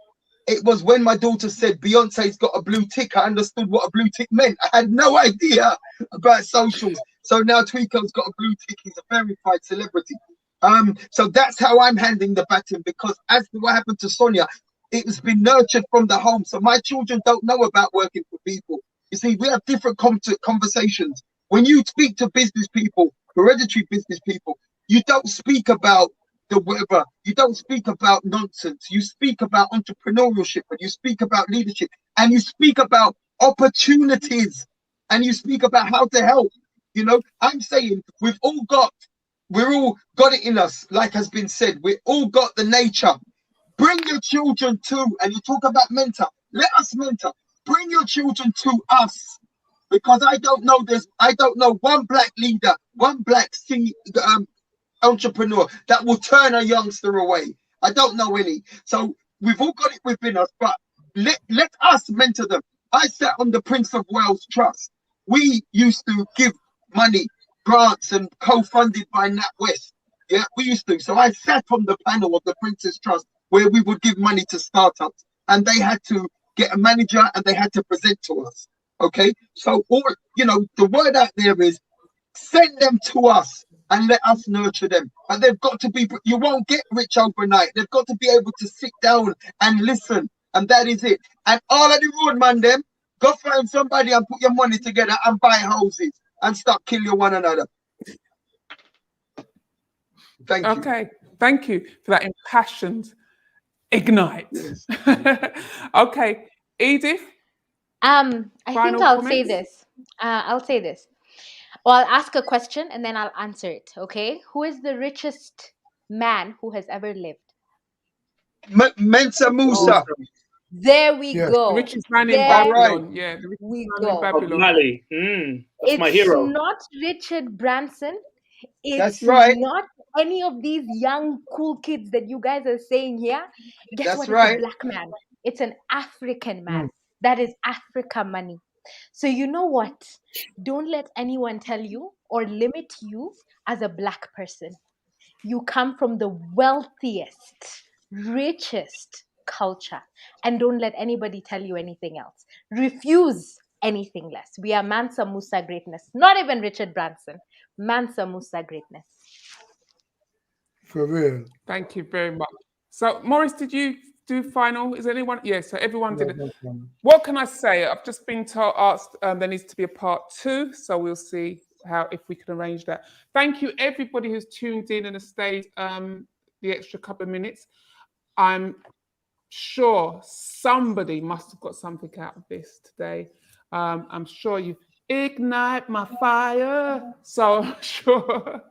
It was when my daughter said Beyonce's got a blue tick, I understood what a blue tick meant. I had no idea about socials. So now Tweeko's got a blue tick. He's a verified celebrity. So that's how I'm handing the baton, because as to what happened to Sonia, it has been nurtured from the home. So my children don't know about working for people. You see, we have different conversations. When you speak to business people, hereditary business people, you don't speak about the weather, you don't speak about nonsense, you speak about entrepreneurship, and you speak about leadership, and you speak about opportunities, and you speak about how to help. I'm saying we're all got it in us, like has been said. We all got the nature. Bring your children to, and you talk about mentor, let us mentor. Bring your children to us. Because I don't know one black leader, one black entrepreneur that will turn a youngster away. I don't know any. So we've all got it within us, but let us mentor them. I sat on the Prince of Wales Trust. We used to give money, grants, and co-funded by NatWest. Yeah, we used to. So I sat on the panel of the Prince's Trust where we would give money to startups, and they had to get a manager and they had to present to us. Okay, so all the word out there is send them to us and let us nurture them. But they've got to be. You won't get rich overnight. They've got to be able to sit down and listen, and that is it. And all of the road man, them go find somebody and put your money together and buy houses and stop killing one another. Thank you. Okay, thank you for that impassioned ignite. Yes. Okay, Edith. I think Final I'll say comments? this. I'll say this. Well, I'll ask a question and then I'll answer it. Okay. Who is the richest man who has ever lived? Mensa Musa. There we Yes. The go. richest man in There Babylon. Yeah, the richest we man in go. Bob Babylon. Marley. That's my hero. It's not Richard Branson. That's It's right. not any of these young, cool kids that you guys are saying here. Guess That's what? right. It's a black man. It's an African man. That is Africa money. So you know what? Don't let anyone tell you or limit you as a black person. You come from the wealthiest, richest culture. And don't let anybody tell you anything else. Refuse anything less. We are Mansa Musa greatness. Not even Richard Branson. Mansa Musa greatness. For real. Thank you very much. So, Maurice, did you do final? Is anyone? Yes, so everyone did it. What can I say? I've just been asked there needs to be a part 2, so we'll see if we can arrange that. Thank you, everybody who's tuned in and has stayed the extra couple of minutes. I'm sure somebody must have got something out of this today. I'm sure you ignite my fire. So I'm sure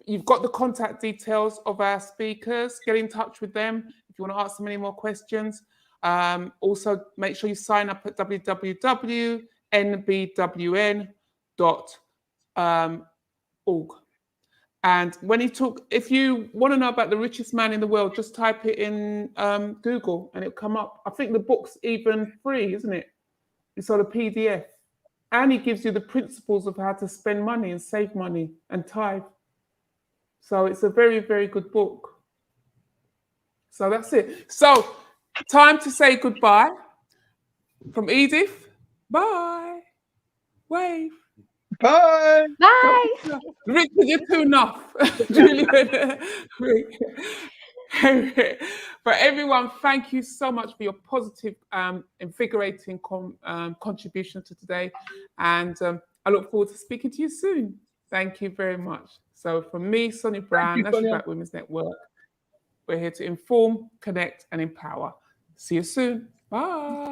you've got the contact details of our speakers. Get in touch with them if you want to ask them any more questions. Also, make sure you sign up at www.nbwn.org. And when if you want to know about the richest man in the world, just type it in Google and it'll come up. I think the book's even free, isn't it? It's on a PDF. And he gives you the principles of how to spend money and save money and tithe. So it's a very, very good book. So that's it. So time to say goodbye from Edith. Bye. Wave. Bye. Bye. Richard, you're too enough. Julian. But everyone, thank you so much for your positive, invigorating contribution to today. And I look forward to speaking to you soon. Thank you very much. So from me, Sonia Brown, National Black Women's Network, we're here to inform, connect, and empower. See you soon. Bye.